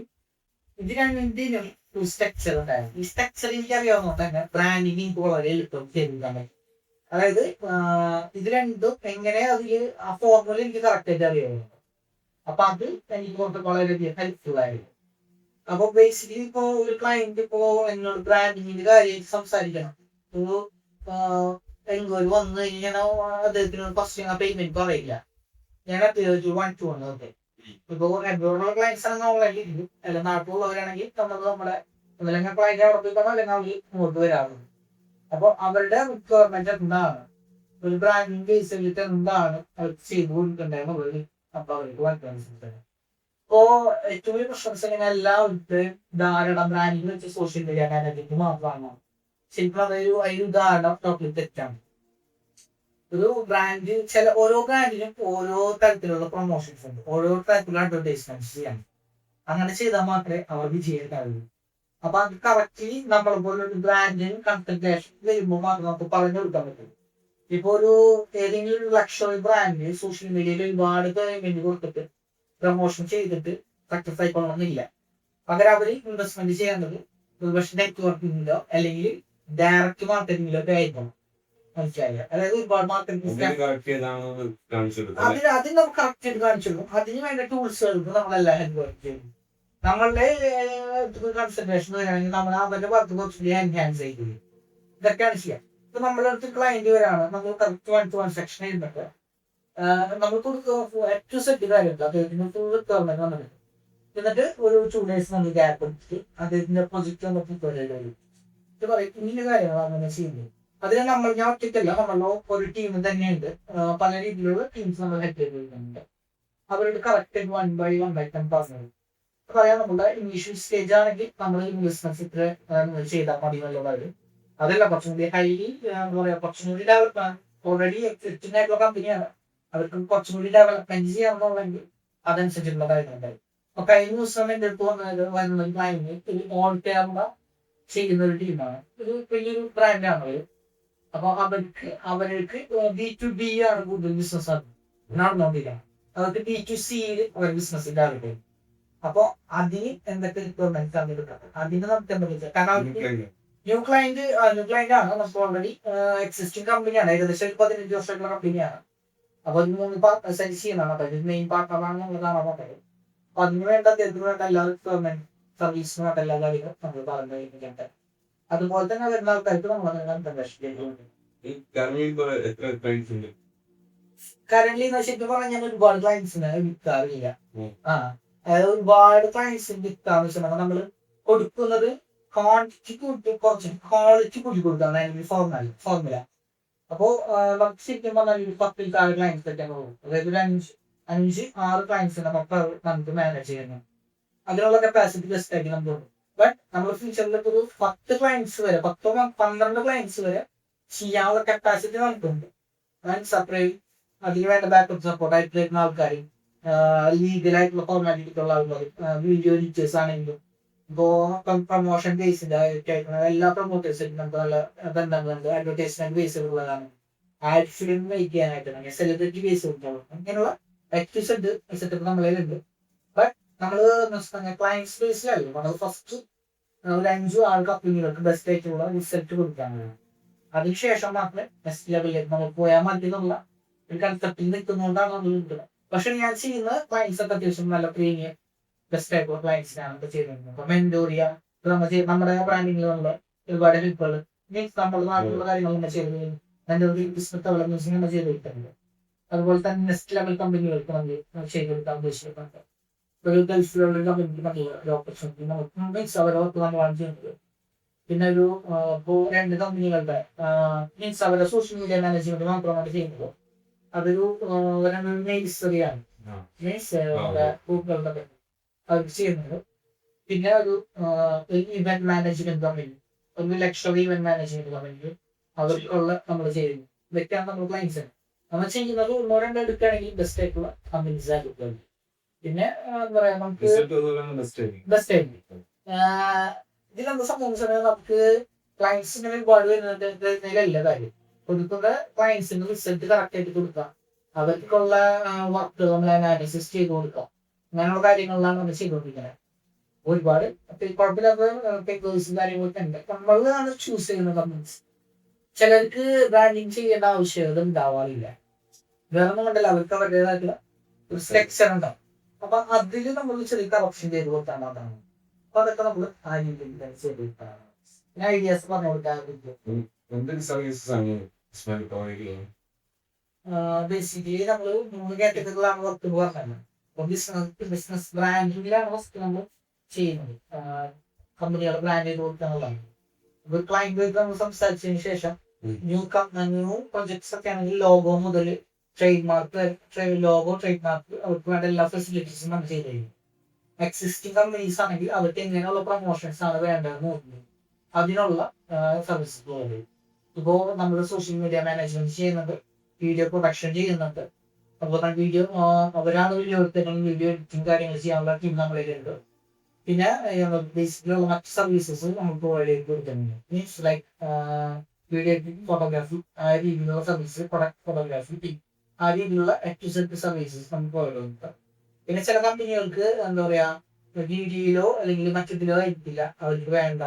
ഇത് രണ്ടിനും ഒരു സ്ട്രക്ചർ ഉണ്ടായിരുന്നു. ഈ സ്ട്രക്ചർ എനിക്ക് അറിയാവുന്നതുകൊണ്ട് തന്നെ ബ്രാൻഡിങ് എനിക്ക് വളരെ എളുപ്പം ചെയ്തിരിക്കാൻ പറ്റും. അതായത് ഇത് രണ്ടും എങ്ങനെ അതില് ആ ഫോർമുല എനിക്ക് കറക്റ്റ് ആയിട്ട് അറിയാവുന്നു. അപ്പൊ അത് എനിക്ക് വളരെയധികം ഹെൽപ്ഫുൾ ആയിരുന്നു. അപ്പൊ ബേസിക്കലി ഇപ്പോ ഒരു ക്ലയന്റ് ഇപ്പോ എന്നോട് ബ്രാൻഡിങ്ങിന്റെ കാര്യം സംസാരിക്കണം. ഒരു എൻക്വയറി വന്നു കഴിഞ്ഞാൽ അദ്ദേഹത്തിന് ഫസ്റ്റ് പേയ്മെന്റ് പറയില്ല. ഞാൻ അത്യാവശ്യം 1-1 ഒക്കെ ഇപ്പൊ എബ്രോഡുള്ള ക്ലയൻസ് ആണെങ്കിൽ ഓൺലൈനിൽ ഇരിക്കും. അല്ലെങ്കിൽ നാട്ടിലുള്ളവരാണെങ്കിൽ നമ്മളെ ഒന്നല്ലെങ്കിൽ ക്ലയന്റ് അവിടെ പോയിക്കണം, അല്ലെങ്കിൽ അവർ ഇങ്ങോട്ട് വരാറുണ്ട്. അപ്പൊ അവരുടെ റിക്വയർമെന്റ് എന്താണ്, ഒരു ബ്രാൻഡിങ് ബേസ് ചെയ്തിട്ട് എന്താണ് അവർക്ക് ചെയ്തു കൊടുക്കേണ്ടതെന്നുള്ളത് അപ്പൊ അവർക്ക് മനസ്സിലാക്കുന്നത്. ഇപ്പോ ഏറ്റവും വലിയ പ്രശ്നം എല്ലാവരും ധാരാളം ബ്രാൻഡിങ് വെച്ച് സോഷ്യൽ മീഡിയ മാനേജ്മെന്റ് മാത്രമാണ്. ശരിക്കും അതൊരു ഉദാഹരണം ടോപ്പിൽ തെറ്റാണ്. ഒരു ബ്രാൻഡ് ഓരോ ബ്രാൻഡിനും ഓരോ തരത്തിലുള്ള പ്രൊമോഷൻസ് ഉണ്ട്, ഓരോ തരത്തിലുള്ള അഡ്വർടൈസ്മെന്റ്സ് ചെയ്യണം. അങ്ങനെ ചെയ്താൽ മാത്രമേ അവർ വിജയം കഴിയൂ. അപ്പൊ അത് കറക്റ്റ്ലി നമ്മളെ പോലെ ഒരു ബ്രാൻഡിന് കൺസൾട്ടേഷൻ വരുമ്പോൾ മാത്രം നമുക്ക് പറഞ്ഞു കൊടുക്കാൻ പറ്റും. ഇപ്പൊ ഒരു ഏതെങ്കിലും ലക്ഷറി ബ്രാൻഡ് സോഷ്യൽ മീഡിയയിൽ ഒരുപാട് പേയ്മെന്റ് കൊടുത്തിട്ട് പ്രൊമോഷൻ ചെയ്തിട്ട് സക്സസ് ആയിക്കൊള്ളണമെന്നില്ല. പകരം അവര് ഇൻവെസ്റ്റ്മെന്റ് ചെയ്യേണ്ടത് ഒരുപക്ഷെ നെറ്റ്വർക്കിങ്ങിലോ അല്ലെങ്കിൽ ഡയറക്റ്റ് മാർക്കറ്റിങ്ങിലോ ഒക്കെ ആയിരിക്കണം. മനസ്സിലായില്ല? അതായത് ഒരുപാട് മാർക്കറ്റിംഗ് അതിന് നമുക്ക് കറക്റ്റ് ആയിട്ട് കാണിച്ചു കൊടുക്കും. അതിന് വേണ്ട ടൂൾസുകൾക്ക് നമ്മളെല്ലാം ഹെൽപ്പ് ചെയ്യും. നമ്മളുടെ കൺസെൻട്രേഷൻ വരികയാണെങ്കിൽ നമ്മൾ അവരുടെ വർക്ക് കുറച്ചുകൂടി എൻഹാൻസ് ചെയ്യും. ഇതൊക്കെയാണ് ചെയ്യാം. ഇപ്പൊ നമ്മുടെ അടുത്ത് ക്ലയന്റ് വരാണ്, നമ്മൾ കറക്റ്റ് 1-to-1 സെക്ഷൻ ഇരുന്നിട്ട് നമ്മൾ ഏറ്റവും സെറ്റ് കാര്യമില്ല അദ്ദേഹത്തിന് റിക്വയർമെന്റ് വന്നിട്ട് എന്നിട്ട് ഒരു 2 days നമ്മൾ ഗ്യാപ്പ് എടുത്തിട്ട് അദ്ദേഹത്തിന്റെ പ്രൊജക്ട് നമുക്ക് വരും. ഇത് പറയും ഇന്ന കാര്യങ്ങളാണ് അങ്ങനെ ചെയ്യുന്നത്. അതിന് ഞാൻ ഒറ്റയ്ക്കല്ല, നമ്മളുടെ ഒരു ടീം തന്നെയുണ്ട്. പല രീതിയിലുള്ള ടീംസ് നമ്മൾ ഹെൽപ്പ് ചെയ്തിട്ടുണ്ട്. അവരുടെ കറക്റ്റ് 1-by-1 പറഞ്ഞത് പറയാം. നമ്മുടെ ഇനീഷ്യൽ സ്റ്റേജ് ആണെങ്കിൽ നമ്മൾ ഇൻവെസ്റ്റ്മെന്റ് ഇത്ര ചെയ്താൽ മതി എന്നുള്ളത്. അതല്ല കുറച്ചും കൂടി ഹൈലി എന്താ പറയാ കുറച്ചും കൂടി ഡെവലപ്പ് ഓൾറെഡി എക്സിസ്റ്റിംഗ് ആയിട്ടുള്ള കമ്പനിയാണ്, അവർക്ക് കുറച്ചും കൂടി ഡെവലപ്മെന്റ് ചെയ്യാന്നുണ്ടെങ്കിൽ അതനുസരിച്ചുള്ള കാര്യങ്ങളുണ്ടായി. അപ്പൊ കഴിഞ്ഞ ദിവസം എന്റെ അടുത്ത് വന്ന ക്ലയന്റ് ഒരു ഓൾ കേരള ചെയ്യുന്ന ഒരു ടീമാണ്, ഒരു വലിയൊരു ബ്രാൻഡാണ് അവര്. അപ്പൊ അവർക്ക് B2B ആണ് കൂടുതൽ ബിസിനസ് നടന്നുകൊണ്ടിരിക്കുന്നത്. അവർക്ക് B2Cയിൽ അവർ ബിസിനസ് ഡെവലപ്പ്. അപ്പൊ അതിന് എന്തൊക്കെ റിക്വയർമെന്റ് തന്നിട്ടുണ്ട് അതിന് നമുക്ക് എന്താ വെച്ചാൽ, കാരണം ന്യൂ ക്ലയന്റ് ആണ്, നമുക്ക് ഓൾറെഡി എക്സിസ്റ്റിംഗ് കമ്പനിയാണ്, ഏകദേശം 15 വർഷമായിട്ടുള്ള കമ്പനിയാണ്. അപ്പൊ അതിന് 3 പാർട്ട്നേഴ്സ് ആയിട്ട് ചെയ്യുന്നതാണ്. അപ്പൊ അതിന് മെയിൻ പാർട്ട്ണറാണെന്നുള്ളതാണ് പറഞ്ഞത്. അപ്പൊ അതിന് വേണ്ട അദ്ദേഹത്തിന് വേണ്ട എല്ലാ റിക്വയർമെന്റ് സർവീസിന് വേണ്ട എല്ലാ കാര്യങ്ങളും നമ്മൾ പറഞ്ഞു കഴിഞ്ഞിട്ടുണ്ട്. അതുപോലെ തന്നെ വരുന്ന ആൾക്കാർക്ക് നമ്മൾ കറന്റ് ശരിക്കും പറഞ്ഞാൽ ഒരുപാട് ക്ലയൻസിന് വിൽക്കാറില്ല. അതായത് ഒരുപാട് ക്ലയൻസിന് വിൽക്കാന്ന് വെച്ചിട്ടുണ്ടെങ്കിൽ നമ്മള് കൊടുക്കുന്നത് ക്വാണ്ടിറ്റി കൂട്ടി കുറച്ച് ക്വാളിറ്റി കൂട്ടി കൊടുക്കാണ് ഫോർമുല. അപ്പോ നമുക്ക് ശരിക്കും പറഞ്ഞാൽ 10 ക്ലയൻസ് ഒക്കെ പോകും. അതായത് ഒരു 5-6 ക്ലയൻസിനെ നമുക്ക് മാനേജ് ചെയ്യുന്നു. അതിനുള്ള കപ്പാസിറ്റി ബെസ്റ്റ് ആക്കി നമുക്ക് തോന്നും. ബട്ട് നമ്മൾ ഫ്യൂച്ചറിൽ ഒരു 10 ക്ലയൻസ് വരെ 10-12 ക്ലയൻസ് വരെ ചെയ്യാനുള്ള കപ്പാസിറ്റി നമുക്കുണ്ട്. സെപ്പറേറ്റ് അതിന് വേണ്ട ബാക്കപ്പ് സപ്പോർട്ട് ആയിട്ട് വരുന്ന ആൾക്കാർ, ലീഗലായിട്ടുള്ള ഫോർമാലിറ്റിക്കുള്ള ആൾക്കാർ, വീഡിയോ എഡിറ്റേഴ്സ് ആണെങ്കിലും ഇപ്പോ പ്രൊമോഷൻ ബേസിന്റെ എല്ലാ പ്രൊമോട്ടേഴ്സിനും നമുക്ക് നല്ല ബന്ധങ്ങളുണ്ട്. അഡ്വർടൈസ്മെന്റ് ബേസ് ഉള്ളതാണ്, ആഡ് ഫിലിം മേക്ക് ചെയ്യാനായിട്ട് സെലിബ്രിറ്റി ബേസ് ഉണ്ടാവും. അങ്ങനെയുള്ള സെറ്റപ്പ് നമ്മളിലുണ്ട്. ബട്ട് നമ്മള് ക്ലയൻസ് ബേസിലല്ല, നമ്മൾ ഫസ്റ്റ് ഒരു 5-6 കമ്പനികൾക്ക് ബെസ്റ്റ് ആയിട്ടുള്ള റിസൾട്ട് കൊടുക്കാനാണ്. അതിനുശേഷം മാത്രമേ നെക്സ്റ്റ് ലെവലിലേക്ക് നമ്മൾ പോയാൽ മതി എന്നുള്ള ഒരു കൺസെപ്റ്റിൽ നിൽക്കുന്നതുകൊണ്ടാണ് നമ്മൾ കിട്ടുന്നത്. പക്ഷെ ഞാൻ ചെയ്യുന്ന ക്ലയൻസ് ഒക്കെ അത്യാവശ്യം നല്ല പ്രീമിയം ബെസ്റ്റ് ആയിട്ടുള്ള ക്ലയൻസിനാണ് നമ്മൾ ചെയ്യുന്നത്. അപ്പൊ മെന്റോറിയ നമ്മുടെ ബ്രാൻഡിങ്ങിലുള്ള ഒരുപാട് ഹെൽപ്പുകൾ മീൻസ് നമ്മുടെ നാട്ടിലുള്ള കാര്യങ്ങൾ നമ്മൾ ചെയ്ത് മെന്റോറി ബിസിനസ് ഡെവലപ്മെന്റ്സ് നമ്മൾ ചെയ്ത് കിട്ടുന്നുണ്ട്. അതുപോലെ തന്നെ നെക്സ്റ്റ് ലെവൽ കമ്പനികൾക്ക് നമ്മൾ ചെയ്ത് കൊടുക്കാൻ ഉദ്ദേശിക്കുന്നുണ്ട്. ഒരു ഗൾഫിലുള്ള ഒരു കമ്പനിക്ക് നമ്മൾ ഒരു ഓപ്പർച്യൂണിറ്റി നമുക്ക് മീൻസ് അവരവർക്ക് നമ്മളാണ് ചെയ്യുന്നത്. പിന്നെ ഒരു ഇപ്പോൾ 2 കമ്പനികളുടെ മീൻസ് അവരുടെ സോഷ്യൽ മീഡിയ മാനേജ്മെന്റ് മാത്രമാണ് ചെയ്യുന്നത്. അതൊരു നഴ്സറിയാണ്, മീൻസ് പൂക്കളുടെ അവർ ചെയ്യുന്നത്. പിന്നെ ഒരു ഇവന്റ് മാനേജ്മെന്റ് കമ്പനി, ഒരു ലക്ഷറി ഇവന്റ് മാനേജ്മെന്റ് കമ്പനി അവർക്കുള്ള നമ്മൾ ചെയ്യുന്നു. ഇതൊക്കെയാണ് നമ്മൾ ക്ലൈൻസ് നമ്മൾ ചെയ്യുന്നത്. 1-2 എടുക്കുകയാണെങ്കിൽ ബെസ്റ്റ് ആയിട്ടുള്ള കമ്പനീസ് ആയിരിക്കും. പിന്നെ എന്താ പറയാ, നമുക്ക് ബെസ്റ്റ് ആയിരിക്കും. ഇതിലെന്താ സംഭവിച്ചത്, നമുക്ക് ക്ലയൻസിന് ഒരുപാട് വരുന്നതിലല്ല കാര്യം. കൊടുക്കുന്ന ക്ലയൻസിന് റിസൾട്ട് കറക്റ്റ് ആയിട്ട് കൊടുക്കാം, അവർക്കുള്ള വർക്ക് നമ്മൾ അനാലിസിസ് ചെയ്ത് കൊടുക്കാം. അങ്ങനെയുള്ള കാര്യങ്ങളിലാണ് നമ്മൾ ചെയ്തുകൊണ്ടിരിക്കുന്നത്. ഒരുപാട് കുഴപ്പമില്ലാത്ത പേപ്പേഴ്സും കാര്യങ്ങളൊക്കെ ഉണ്ട്. നമ്മളാണ് ചൂസ് ചെയ്യുന്ന കമ്പനീസ്. ചിലർക്ക് ബ്രാൻഡിങ് ചെയ്യേണ്ട ആവശ്യകത ഉണ്ടാവാറില്ല. വേറെ ഒന്നും കൊണ്ടല്ല, അവർക്ക് അവരുടേതായിട്ടുള്ള ഒരു സെലക്ഷൻ ഉണ്ടാവും. അപ്പൊ അതില് നമ്മൾ ചെറിയ കറപ്ഷൻ ചെയ്ത് കൊടുത്താണ് അതാണ്. അപ്പൊ അതൊക്കെ നമ്മൾ ആ രീതിയിൽ ചെയ്ത് കൊടുത്താണ്. പിന്നെ ഐഡിയാസ് പറഞ്ഞു കൊടുക്കാൻ ബേസിക്കലി നമ്മൾ 3 കാറ്റഗറിയിലാണ് വർക്ക് പറഞ്ഞത്. അപ്പൊ ബിസിനസ് ബ്രാൻഡിങ്ങിലാണ് ഫസ്റ്റ് നമ്മൾ ചെയ്യുന്നത്. കമ്പനികളെ ബ്രാൻഡ് ചെയ്ത് കൊടുക്കാനുള്ളതാണ്. അപ്പൊ ക്ലയന്റ് നമ്മൾ സംസാരിച്ചതിന് ശേഷം ന്യൂ പ്രൊജക്ട്സ് ഒക്കെ ആണെങ്കിൽ ലോഗോ മുതൽ trade mark, logo trade mark അവർക്ക് വേണ്ട എല്ലാ ഫെസിലിറ്റീസും നമ്മൾ ചെയ്ത് കഴിയും. എക്സിസ്റ്റിംഗ് കമ്പനീസ് ആണെങ്കിൽ അവർക്ക് എങ്ങനെയുള്ള പ്രൊമോഷൻസ് ആണ് വേണ്ടതെന്ന് നോക്കുന്നത്. അതിനുള്ള സർവീസ് പ്രൊവൈഡ്. ഇപ്പോ നമ്മൾ സോഷ്യൽ മീഡിയ മാനേജ്മെന്റ് ചെയ്യുന്നുണ്ട്, വീഡിയോ പ്രൊഡക്ഷൻ ചെയ്യുന്നുണ്ട്. അതുപോലെ വീഡിയോ അവരാണ് വീഡിയോ എടുത്തിട്ടുണ്ടെങ്കിൽ വീഡിയോ എഡിറ്റിംഗ് കാര്യങ്ങൾ ചെയ്യാനുള്ള ടീം നമ്മളിലുണ്ട്. പിന്നെ ബേസിക്കലുള്ള മറ്റ് സർവീസസ് നമ്മൾ പ്രൊവൈഡ് ചെയ്ത് കൊടുക്കുന്നുണ്ട്. Means like video editing, photography, ആ രീതിയിലുള്ള സർവീസ്, പ്രൊഡക്റ്റ് ഫോട്ടോഗ്രാഫി, ആ രീതിയിലുള്ള സർവീസസ് നമ്മൾ പ്രൊവൈഡ് ചെയ്യുന്നുണ്ട്. പിന്നെ ചില കമ്പനികൾക്ക് എന്താ പറയാ, വീഡിയോയിലോ അല്ലെങ്കിൽ മറ്റതിലോ ആയിരിക്കില്ല അവർക്ക് വേണ്ട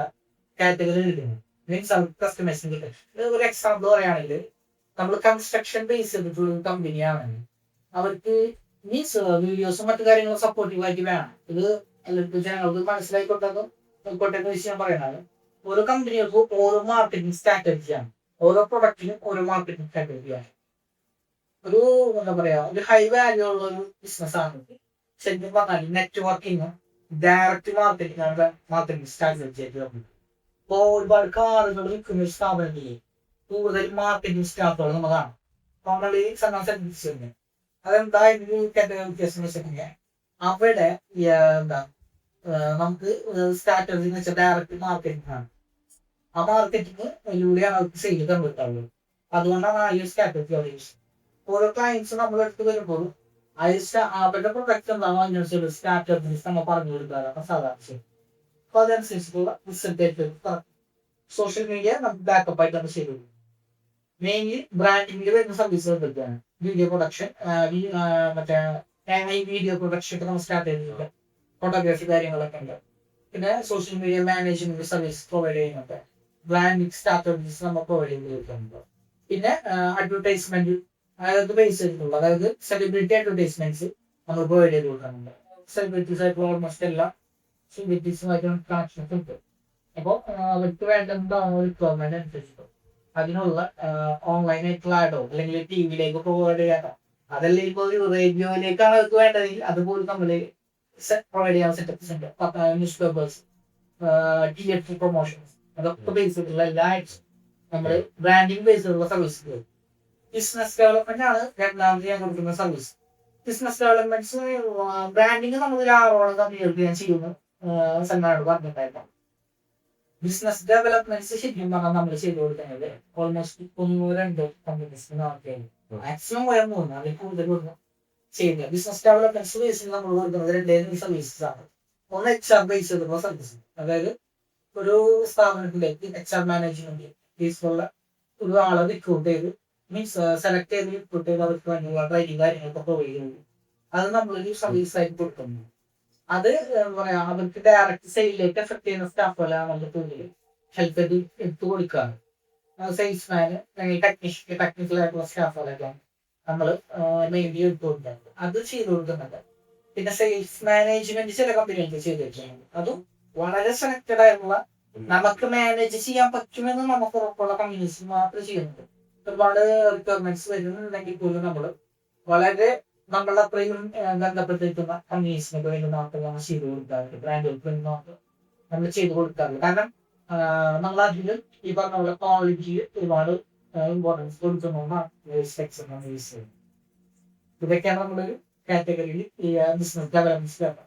കാറ്റഗറി എടുക്കുന്നത്. മീൻസ് അവർക്ക് കസ്റ്റമൈസിംഗ് കിട്ടും. ഒരു എക്സാമ്പിൾ പറയുകയാണെങ്കിൽ, നമ്മൾ കൺസ്ട്രക്ഷൻ ബേസ് ചെയ്തിട്ടുള്ള കമ്പനിയാണെങ്കിൽ അവർക്ക് മീൻസ് വീഡിയോസും മറ്റു കാര്യങ്ങളും സപ്പോർട്ടീവ് ആയിട്ട് വേണം. ഇത് അല്ലെങ്കിൽ ജനങ്ങൾക്ക് മനസ്സിലായിക്കോട്ടെ വിഷയം പറയണത്. ഓരോ കമ്പനികൾക്കും ഓരോ മാർക്കറ്റിംഗ് സ്ട്രാറ്റജിയാണ്, ഓരോ പ്രൊഡക്റ്റിനും ഓരോ മാർക്കറ്റിംഗ് സ്ട്രാറ്റജിയാണ്. ഒരു എന്താ പറയാ, ഒരു ഹൈ വാല്യൂ ഉള്ള ഒരു ബിസിനസ് ആണ് ശരിക്കും പറഞ്ഞാൽ നെറ്റ്വർക്കിങ്ങും ഡയറക്റ്റ് മാർക്കറ്റിംഗ് സ്ട്രാറ്റജി ആയിട്ട് വരുന്നത്. ഇപ്പോ ഒരുപാട് കാറുകൾ വിൽക്കുന്ന ഒരു സ്ഥാപനത്തില് കൂടുതൽ മാർക്കറ്റിംഗ് സ്റ്റാഫുകൾ നമ്മൾ കാണാം. നമ്മൾ ഈ ശ്രദ്ധിച്ചിട്ടുണ്ട്. അതെന്താ ഇതിന് വ്യത്യാസം വെച്ചിട്ടുണ്ടെങ്കിൽ, അവിടെ എന്താ നമുക്ക് സ്ട്രാറ്റജി എന്ന് വെച്ചാൽ ഡയറക്റ്റ് മാർക്കറ്റിംഗ് ആണ്. ആ മാർക്കറ്റിംഗിലൂടെയാണ് അവർക്ക് സെയിൽ കണ്ടുപിടുത്താവുള്ളത്. അതുകൊണ്ടാണ് ആ ഒരു സ്ട്രാറ്റജി അവിടെ യൂസ്. ഓരോ ക്ലയൻസ് നമ്മൾ എടുത്ത് വരുമ്പോൾ അവരുടെ പ്രൊഡക്റ്റ് എന്താണോ അതിനനുസരിച്ചുള്ള സ്ട്രാറ്റജീസ് നമ്മൾ പറഞ്ഞു കൊടുക്കാറാണ് സാധാരണ. അപ്പൊ അതനുസരിച്ചിട്ടുള്ള റിസൾട്ട് സോഷ്യൽ മീഡിയ നമുക്ക് ബാക്കപ്പ് ആയിട്ട് നമ്മൾ ചെയ്തു. മെയിൻലി ബ്രാൻഡിങ്ങിൽ വരുന്ന സർവീസുകൾ എന്തൊക്കെയാണ്? വീഡിയോ പ്രൊഡക്ഷൻ, മറ്റേ വീഡിയോ പ്രൊഡക്ഷൻ ഒക്കെ നമ്മൾ സ്റ്റാർട്ട് ചെയ്തിട്ടുണ്ട്. ഫോട്ടോഗ്രാഫി കാര്യങ്ങളൊക്കെ ഉണ്ട്. പിന്നെ social media management service provide ചെയ്യുന്നുണ്ട്. ബ്രാൻഡിങ് സ്ട്രാറ്റജീസ് നമ്മൾ പ്രൊവൈഡ് ചെയ്ത് കൊടുക്കുന്നുണ്ട്. പിന്നെ അഡ്വർടൈസ്മെന്റ്, അതായത് ബേസ് ചെയ്തിട്ടുള്ള, അതായത് സെലിബ്രിറ്റി അഡ്വർടൈസ്മെന്റ്സ് നമ്മൾ പ്രൊവൈഡ് ചെയ്ത് കൊടുക്കുന്നുണ്ട്. സെലിബ്രിറ്റീസ് ആയിട്ടുള്ള ഓൾമോസ്റ്റ് എല്ലാ സെലിബ്രിറ്റീസുമായിട്ടും കണക്ഷൻസ് ഉണ്ട്. അപ്പോൾ അവർക്ക് വേണ്ട എന്താണോ റിക്വയർമെന്റ് അനുസരിച്ചിട്ട് അതിനുള്ള ഓൺലൈൻ ആയിട്ടുള്ള ആഡോ അല്ലെങ്കിൽ ടിവിയിലേക്ക് പ്രൊവൈഡ് ചെയ്യാനോ, അതല്ലെങ്കിൽ ഇപ്പോൾ ഒരു റേഡിയോയിലേക്കാണ് അവർക്ക് വേണ്ടതെങ്കിൽ അതുപോലെ നമ്മൾ പ്രൊവൈഡ് ചെയ്യാൻ സെറ്റപ്സ് ഉണ്ട്. ന്യൂസ് പേപ്പേഴ്സ്, തിയേറ്റർ പ്രൊമോഷൻസ്, അതൊക്കെ ബേസ് ചെയ്തിട്ടുള്ള എല്ലാ ആഡ്സും നമ്മൾ ബ്രാൻഡിങ് ബേസ് ചെയ്തിട്ടുള്ള സർവീസുകൾ. ബിസിനസ് ഡെവലപ്മെന്റ് ആണ് രണ്ടാമത് ഞാൻ കൊടുക്കുന്ന സർവീസ്. ബിസിനസ് ഡെവലപ്മെന്റ്സ് ബ്രാൻഡിങ് നമ്മൾ 6 കമ്പനികൾക്ക് ഞാൻ ചെയ്യുന്നു സൽമാനോട് പറഞ്ഞിട്ടുണ്ടായിരുന്നു. ബിസിനസ് ഡെവലപ്മെന്റ്സ് ശരിക്കും പറഞ്ഞാൽ നമ്മൾ ചെയ്തു കൊടുക്കുന്നത് ഓൾമോസ്റ്റ് 1-2 കമ്പനീസ് മാക്സിമം 3 അതിൽ കൂടുതൽ ചെയ്യുന്നത്. ബിസിനസ് ഡെവലപ്മെന്റ്സ് ബേസിൽ നമ്മൾ കൊടുക്കുന്നത് 2 സർവീസസ് ആണ്. ഒന്ന് HR ബേസ് ചെയ്തിട്ടുള്ള സർവീസ്, അതായത് ഒരു സ്ഥാപനത്തിലേക്ക് HR മാനേജ്മെന്റ് ബേസിലുള്ള ഒരു ആളെ റിക്രൂട്ട് ചെയ്ത് മീൻസ് സെലക്ട് ചെയ്ത് റിക്രൂട്ട് ചെയ്ത് അവർക്ക് വേണ്ടിയുള്ള ട്രെയിനിങ് കാര്യങ്ങളൊക്കെ പ്രൊവൈഡ് ചെയ്യുന്നു. അത് നമ്മളൊരു സർവീസ് ആയിട്ട് കൊടുക്കുന്നു. അത് എന്താ പറയാ, അവർക്ക് ഡയറക്റ്റ് സെയിലിലേക്ക് എഫക്ട് ചെയ്യുന്ന സ്റ്റാഫുകളാണ് നമ്മൾ കൂടുതൽ ഹെൽപ്പ് ചെയ്ത് എടുത്തു കൊടുക്കുകയാണ്. സെയിൽസ്മാന് അല്ലെങ്കിൽ ടെക്നിക്കൽ ആയിട്ടുള്ള സ്റ്റാഫുകളൊക്കെയാണ് നമ്മൾ മെയിൻലി എടുത്തു കൊടുക്കുന്നത്. അത് ചെയ്തു കൊടുക്കുന്നുണ്ട്. പിന്നെ സെയിൽസ് മാനേജ്മെന്റ് ചില കമ്പനികൾക്ക് ചെയ്ത് വെക്കുന്നുണ്ട്. അതും വളരെ സെലക്റ്റഡ് ആയിട്ടുള്ള നമുക്ക് മാനേജ് ചെയ്യാൻ പറ്റുമെന്ന് നമുക്ക് ഉറപ്പുള്ള കമ്പനീസ് മാത്രമേ ചെയ്യുന്നുണ്ട്. ഒരുപാട് റിക്വയർമെന്റ്സ് വരുന്നുണ്ടെങ്കിൽ പോലും നമ്മൾ വളരെ നമ്മളുടെ അത്രയും ബന്ധപ്പെട്ടിരിക്കുന്ന കമ്പനീസിനൊക്കെ വേണ്ടി മാത്രം നമ്മൾ ചെയ്ത് കൊടുക്കാറുണ്ട്, ബ്രാൻഡുകൾക്ക് വേണ്ടി മാത്രം നമ്മൾ ചെയ്ത് കൊടുക്കാറുണ്ട്. കാരണം നമ്മൾ അതിലും ഈ പറഞ്ഞ പോലെ ക്വാളിറ്റി ഒരുപാട് ഇമ്പോർട്ടൻസ് കൊടുക്കുന്നതാണ് യൂസ് ചെയ്യുന്നത്. ഇതൊക്കെയാണ് നമ്മളൊരു കാറ്റഗറിയിൽ ഈ ബിസിനസ് ഡെവലപ്മെന്റ്.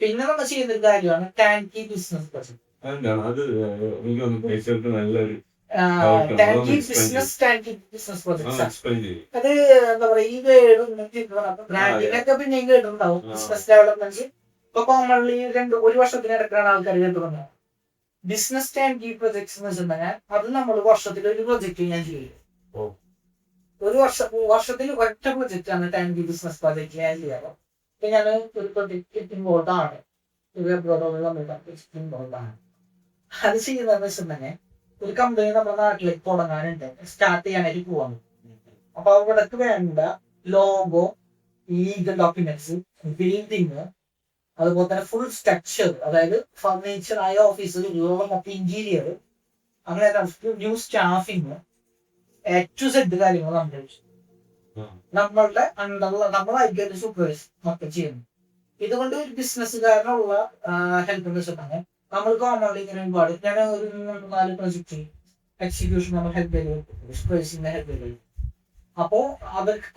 പിന്നെ നമ്മൾ ചെയ്യുന്ന ഒരു കാര്യമാണ് ടാങ്കി ബിസിനസ് പ്രൊജക്ട്. അതെന്താണ് അത്? എനിക്കൊന്ന് പൈസക്ക് നല്ലൊരു ടാങ്കി ബിസിനസ് പ്രൊജക്ട്സ്. എക്സ്പ്ലെയിൻ ചെയ്യും. അത് എന്താ പറയാ, ഈ ബ്രാൻഡിനൊക്കെ പിന്നെയും കേട്ടിട്ടുണ്ടാവും. ബിസിനസ് ഡെവലപ്മെന്റ് ഇപ്പൊ കോമൺലി ഒരു വർഷത്തിനിടക്കാണ് ആൾക്കാർ കേട്ടുന്നത്. ബിസിനസ് ടാങ്കി പ്രൊജക്ട്സ് എന്ന് വെച്ചിട്ടുണ്ടെങ്കിൽ അത് നമ്മൾ വർഷത്തിൽ ഒരു പ്രൊജക്ട് ഞാൻ ചെയ്യും. ഒരു വർഷത്തിൽ ഒറ്റ പ്രൊജക്റ്റ് ആണ് ടാങ്കി ബിസിനസ് പ്രൊജക്ട് ഞാൻ ചെയ്യാറ്. ഇപ്പൊ ഞാൻ ഒരു പ്രൊജക്ട് ഇൻവോൾവ് ആണ്, ഇൻവോൾവ് ആണ്. അത് ചെയ്യുന്നതെന്ന് വെച്ചിട്ടുണ്ടെങ്കിൽ ഒരു കമ്പനി നമ്മുടെ നാട്ടിലേക്ക് തുടങ്ങാനുണ്ട്, സ്റ്റാർട്ട് ചെയ്യാനായിട്ട് പോവാണ്. അപ്പൊ അവിടേക്ക് വേണ്ട ലോഗോ, ലീഗൽ ഡോക്യുമെന്റ്സ്, ബിൽഡിങ്, അതുപോലെ തന്നെ ഫുൾ സ്ട്രക്ചർ, അതായത് ഫർണിച്ചർ ആയ ഓഫീസിൽ ഇന്റീരിയർ, അങ്ങനെ ന്യൂ സ്റ്റാഫിങ്, ടു സെഡ് കാര്യങ്ങൾ നമ്മളുടെ അണ്ടറിൽ നമ്മളായിട്ട് സൂപ്പർവൈസ് മൊത്തം ചെയ്യുന്നു. ഇതുകൊണ്ട് ഒരു ബിസിനസ്സുകാരനുള്ള ഹെൽപ്പ് എന്ന് വെച്ചിട്ടുണ്ടെങ്കിൽ നമ്മൾ കോമൺലി ഇങ്ങനെ ഒരുപാട് ഞാൻ ഒരു 4 പ്രൊജക്ട് എക്സിക്യൂഷൻ നമ്മൾ ഹെൽപ്പ് ചെയ്ത് ഹെൽപ്പ് ചെയ്ത് അപ്പോ അവർക്ക്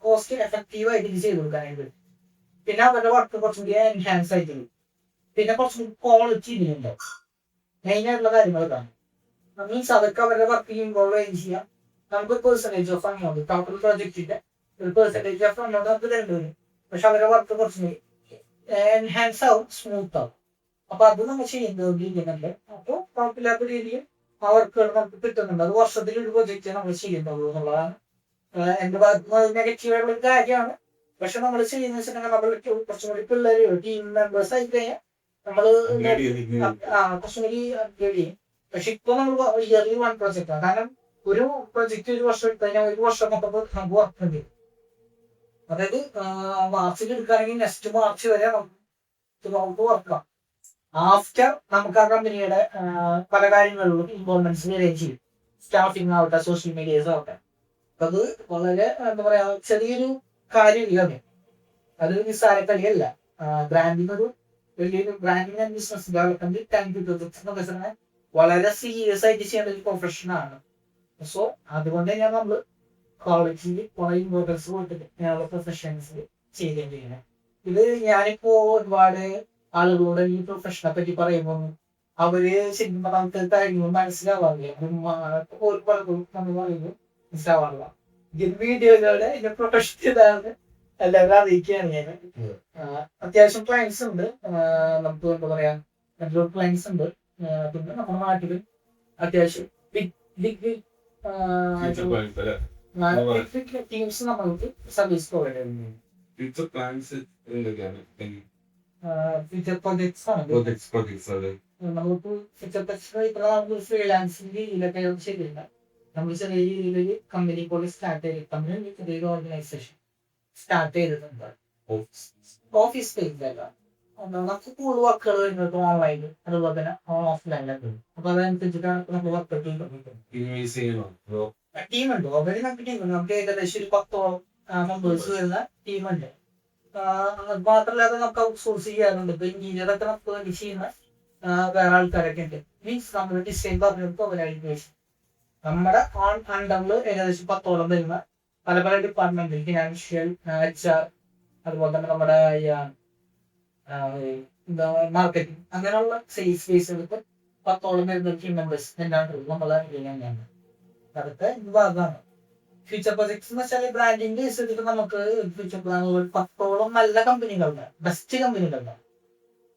കോസ്റ്റ് എഫക്റ്റീവ് ആയിട്ട് ഇത് ചെയ്ത് കൊടുക്കാനായിട്ട് പറ്റും. പിന്നെ അവരുടെ വർക്ക് കുറച്ചും കൂടി എൻഹാൻസ് ആയിട്ട്, പിന്നെ കുറച്ചും കൂടി ക്വാളിറ്റി ഇതിലുണ്ടാവും. മെയിൻ ആയിട്ടുള്ള കാര്യങ്ങളൊക്കെയാണ് മീൻസ് അതൊക്കെ അവരുടെ വർക്ക് ഇൻവോൾവ് ചെയ്യാം. നമുക്ക് പെർസെന്റേജ് ഓഫ് എമൗണ്ട്, ടോട്ടൽ പ്രോജക്റ്റിന്റെ ഒരു പെർസെന്റേജ് ഓഫ് എമൗണ്ട് നമുക്ക് തരേണ്ടി വരും. പക്ഷെ അവരുടെ വർക്ക് കുറച്ചും കൂടി എൻഹാൻസ് ആവും, സ്മൂത്ത് ആവും. അപ്പൊ അത് നമ്മൾ ചെയ്യുന്നുണ്ട്. അപ്പോൾ കുഴപ്പമില്ലാത്ത രീതിയിൽ ആ വർക്കുകൾ നമുക്ക് കിട്ടുന്നുണ്ട്. അത് വർഷത്തിൽ ഒരു പ്രൊജക്റ്റ് നമ്മൾ ചെയ്യുന്നുള്ളൂ എന്നുള്ളതാണ് എന്റെ ഭാഗത്ത് നെഗറ്റീവ് ആയിട്ടുള്ള ഒരു കാര്യമാണ്. പക്ഷെ നമ്മൾ ചെയ്യുന്ന വെച്ചിട്ടുണ്ടെങ്കിൽ നമ്മൾ കുറച്ചും കൂടി പിള്ളേര് ടീം മെമ്പേഴ്സ് ആയി കഴിഞ്ഞാൽ നമ്മള് കുറച്ചും കൂടി അപ്ഗ്രേഡ് ചെയ്യും. പക്ഷെ ഇപ്പൊ നമ്മൾ ഇയർലി 1 പ്രൊജക്റ്റ് ആണ്. കാരണം ഒരു പ്രൊജക്ട് ഒരു വർഷം എടുത്തു കഴിഞ്ഞാൽ ഒരു വർഷം മൊത്തം നമുക്ക് വർക്ക് ഉണ്ട്. അതായത് മാർച്ചിൽ എടുക്കുകയാണെങ്കിൽ നെക്സ്റ്റ് മാർച്ച് വരെ നമുക്ക് വർക്കാം. ആഫ്റ്റർ നമുക്ക് ആ കമ്പനിയുടെ പല കാര്യങ്ങളിലും ഇൻവോൾവ്മെന്റ്സ് അറേഞ്ച് ചെയ്യും. സ്റ്റാഫിംഗ് ആവട്ടെ, സോഷ്യൽ മീഡിയസ് ആവട്ടെ. അത് വളരെ എന്താ പറയാ ചെറിയൊരു കാര്യമില്ല. അത് നിസ്സാര കളിയല്ല. ബ്രാൻഡിങ് ഒരു വലിയൊരു ബ്രാൻഡിങ് ആൻഡ് ബിസിനസ് ഡെവലപ്മെന്റ് ടാങ്കി പ്രൊജക്ട്സ് എന്ന് വെച്ചാൽ വളരെ സീരിയസ് ആയിട്ട് ചെയ്യേണ്ട ഒരു പ്രൊഫഷനാണ്. സോ അതുകൊണ്ട് തന്നെയാണ് നമ്മൾ ക്വാളിറ്റിയിൽ കുറെ ഇമ്പോർട്ടൻസ് കൊടുത്തിട്ട് ഞങ്ങളുടെ പ്രൊഫഷൻസ് ചെയ്തേണ്ടിരിക്കുന്നത്. ഇത് ഞാനിപ്പോ ഒരുപാട് ആളുകളോട് ഈ പ്രൊഫഷനെ പറ്റി പറയുമ്പോൾ അവര് ശരിക്കും നമുക്ക് കാര്യങ്ങൾ മനസ്സിലാവാറില്ല. നമ്മൾ പറയുമ്പോൾ മനസ്സിലാവാറില്ല. ഇത് വീഡിയോയിലൂടെ എന്റെ പ്രൊഫഷൻ ഇതാണ് എല്ലാവരും അറിയിക്കുകയാണ് ഞാൻ. അത്യാവശ്യം ക്ലയൻസ് ഉണ്ട്, നമുക്ക് എന്താ പറയാ നല്ലൊരു ക്ലയൻസ് ഉണ്ട്. പിന്നെ നമ്മുടെ നാട്ടിലും അത്യാവശ്യം ബിഗ് ടീംസ് നമ്മൾക്ക് സർവീസ് പ്രൊവൈഡ് ചെയ്യുന്നുണ്ട്. ഫ്യൂച്ചർ പ്രൊജക്ട്സ് ആണ് നമുക്ക് ഫ്യൂച്ചർ പ്രൊജക്ട്സ്. ഇപ്പൊ നമുക്ക് ഫ്രീലാൻസിംഗ് ഇതിലൊക്കെ ശരിയില്ല. നമ്മൾ ചെറിയ രീതിയിൽ കമ്പനി പോലെ സ്റ്റാർട്ട് ചെയ്ത് കമ്പനി ചെറിയൊരു ഓർഗനൈസേഷൻ സ്റ്റാർട്ട് ചെയ്തിട്ടുണ്ട്. ഓഫീസ് സ്പേസിലല്ല, നമുക്ക് കൂടുതൽ വർക്കുകൾ വരുന്നത് ഓൺലൈനിൽ അതുപോലെ തന്നെ ഓഫ്ലൈനിലൊക്കെ. അപ്പൊ അതനുസരിച്ചിട്ടാണ് നമ്മൾ വർക്ക് ടീമുണ്ട്. ഓൾറെഡി നമുക്ക് ടീമുണ്ട്. നമുക്ക് ഏകദേശം ഒരു 10ഓളം മെമ്പേഴ്സ് വരുന്ന ടീമുണ്ട്. അത് മാത്രമല്ലാതെ നമുക്ക് ഔട്ട് സോഴ്സ് ചെയ്യാറുണ്ട്. ഇപ്പൊ ഇന്റീരിയറൊക്കെ നമുക്ക് വേണ്ടി ചെയ്യുന്ന വേറെ ആൾക്കാരൊക്കെ ഉണ്ട്. മീൻസ് നമ്മൾ ഡിസൈൻ പറഞ്ഞെടുത്ത് അവരായിട്ട് നമ്മുടെ അണ്ടറിൽ ഏകദേശം 10ഓളം വരുന്ന പല പല ഡിപ്പാർട്ട്മെന്റ്, ഫിനാൻഷ്യൽ, HR, അതുപോലെ തന്നെ നമ്മുടെ എന്താ മാർക്കറ്റിംഗ്, അങ്ങനെയുള്ള സെയിൽസ് ബേസുകൾക്ക് 10ഓളം വരുന്ന ടീം മെമ്പേഴ്സ് എന്താണ് നമ്മളെ തന്നെയാണ്. അതൊക്കെ ഇത് ഭാഗമാണ്. ഫ്യൂച്ചർ പ്രൊജക്ട്സ് എന്ന് വെച്ചാൽ ബ്രാൻഡിങ് ബേസ് ചെയ്തിട്ട് നമുക്ക് ഫ്യൂച്ചർ പ്ലാനുകൾ 10ഓളം നല്ല കമ്പനികളുടെ ബെസ്റ്റ് കമ്പനികളുടെ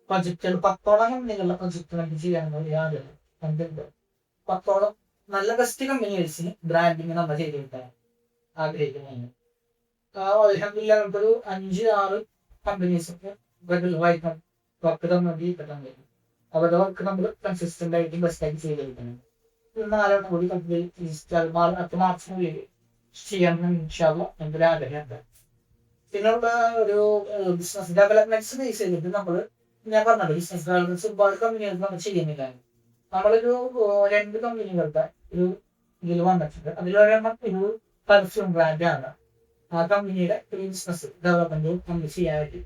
പ്രൊജക്ടുകൾ 10ഓളം കമ്പനികളുടെ പ്രൊജക്ട് നമുക്ക് ചെയ്യാനുള്ള യാതൊരു കണ്ടുണ്ട്. 10ഓളം നല്ല ബെസ്റ്റ് കമ്പനീസിന് ബ്രാൻഡിങ് നമ്മൾ ചെയ്തെടുക്കാൻ ആഗ്രഹിക്കുന്നതാണ്. അൽഹംദുലില്ലാ നമുക്കൊരു 5-6 കമ്പനീസൊക്കെ റെഗുലറായിട്ട് വർക്ക് തന്നിട്ടുണ്ട്. അവരുടെ വർക്ക് നമ്മൾ കൺസിസ്റ്റന്റ് ആയിട്ട് ബെസ്റ്റ് ആയിട്ട് ചെയ്തെടുക്കണം. 4 കൂടി അടുത്ത മാർച്ചിനുള്ളിൽ ചെയ്യാൻ എൻ്റെ ആഗ്രഹമുണ്ട്. പിന്നെയുള്ള ഒരു ബിസിനസ് ഡെവലപ്മെന്റ്സ് ബേസ് ചെയ്തിട്ട് ഞാൻ പറഞ്ഞത് ബിസിനസ് ഡെവലപ്മെന്റ്സ് ഒരുപാട് കമ്പനികൾ നമ്മൾ ചെയ്യുന്നില്ല. നമ്മളൊരു 2 കമ്പനികളുടെ ഒരു ഇതിൽ വന്നിട്ടുണ്ട്. അതിലൊരെണ്ണം ഒരു പെർഫ്യൂം ബ്രാൻഡാണ്. ആ കമ്പനിയുടെ ഒരു ബിസിനസ് ഡെവലപ്മെന്റ് നമ്മൾ ചെയ്യാനായിട്ട്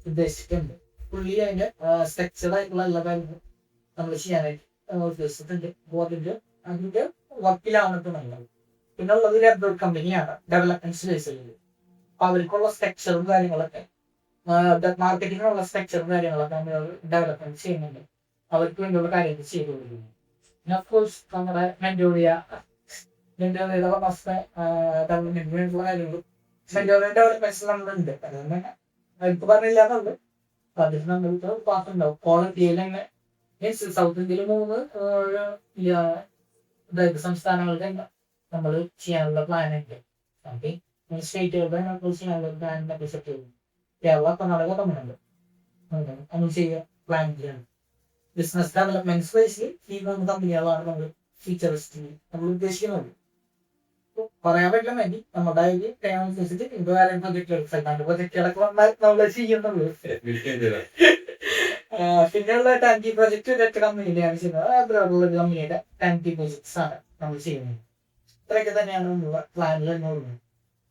ഉദ്ദേശിച്ചിട്ടുണ്ട്. പുള്ളി അതിന്റെ സ്ട്രക്ചർഡ് ആയിട്ടുള്ള എല്ലാ കാര്യങ്ങളും നമ്മൾ ചെയ്യാനായിട്ട് ഉദ്ദേശിച്ചിട്ടുണ്ട്. അതിന്റെ വർക്കിലാണ് ഇപ്പൊ നല്ലത്. പിന്നെ ഉള്ളത് റബ്ബർ കമ്പനിയാണ് ഡെവലപ്മെന്റ് സ്പേസിൽ. അപ്പൊ അവർക്കുള്ള സ്ട്രക്ചറും കാര്യങ്ങളൊക്കെ മാർക്കറ്റിങ്ങിനുള്ള സ്ട്രക്ചറും കാര്യങ്ങളൊക്കെ നമ്മൾ ഡെവലപ്മെന്റ് ചെയ്യുന്നുണ്ട്. അവർക്ക് വേണ്ടിയുള്ള കാര്യങ്ങൾ ചെയ്തു കൊടുക്കുന്നു. പിന്നെ ഓഫ്കോഴ്സ് നമ്മുടെ മെന്റോറിയയുടെ ഡെവലപ്മെന്റിന് വേണ്ടിയുള്ള കാര്യങ്ങളും മെന്റോറിയ ഡെവലപ്മെന്റ്സ് നമ്മളുണ്ട്. അതുകൊണ്ട് തന്നെ അവർക്ക് പറഞ്ഞില്ല എന്നുള്ളത് അതിൽ നമ്മൾക്ക് പാട്ടുണ്ടാവും. ക്വാളിറ്റിയിൽ തന്നെ മീൻസ് സൗത്ത് ഇന്ത്യയിൽ 3 സംസ്ഥാനങ്ങൾക്ക് നമ്മൾ ചെയ്യാനുള്ള പ്ലാൻ ഉണ്ട്. സ്റ്റേറ്റുകളുടെ നമ്മൾ ചെയ്യാനുള്ള പ്ലാൻ സെറ്റ് ചെയ്തു. കേരള, കർണാടക, തമിഴ്നാട് നമ്മൾ ചെയ്യുക പ്ലാൻ ചെയ്യണം. ബിസിനസ് ഡെവലപ്മെന്റ് സ്പേസിൽ ഈ 3 കമ്പനികളാണ് നമ്മൾ ഫീച്ചറിസ്റ്റ് നമ്മൾ ഉദ്ദേശിക്കുന്നത്. പറയാൻ പറ്റാൻ വേണ്ടി നമ്മുടെ അനുസരിച്ചിട്ട് ഇത് വേറെ പ്രൊജക്ടുകളൊക്കെ വന്നാൽ നമ്മൾ ചെയ്യുന്നുള്ളൂ. പിന്നെയുള്ള ടാങ്കി പ്രൊജക്ട് ഒരൊറ്റ കമ്പനിയുടെയാണ് ചെയ്യുന്നത്. അബ്രോഡുള്ള ഒരു കമ്പനിയുടെ ടാങ്കി പ്രൊജക്ട്സ് ആണ് നമ്മൾ ചെയ്യുന്നത്. ഇത്രയൊക്കെ തന്നെയാണ് നമ്മുടെ പ്ലാനിൽ എന്നുള്ളത്.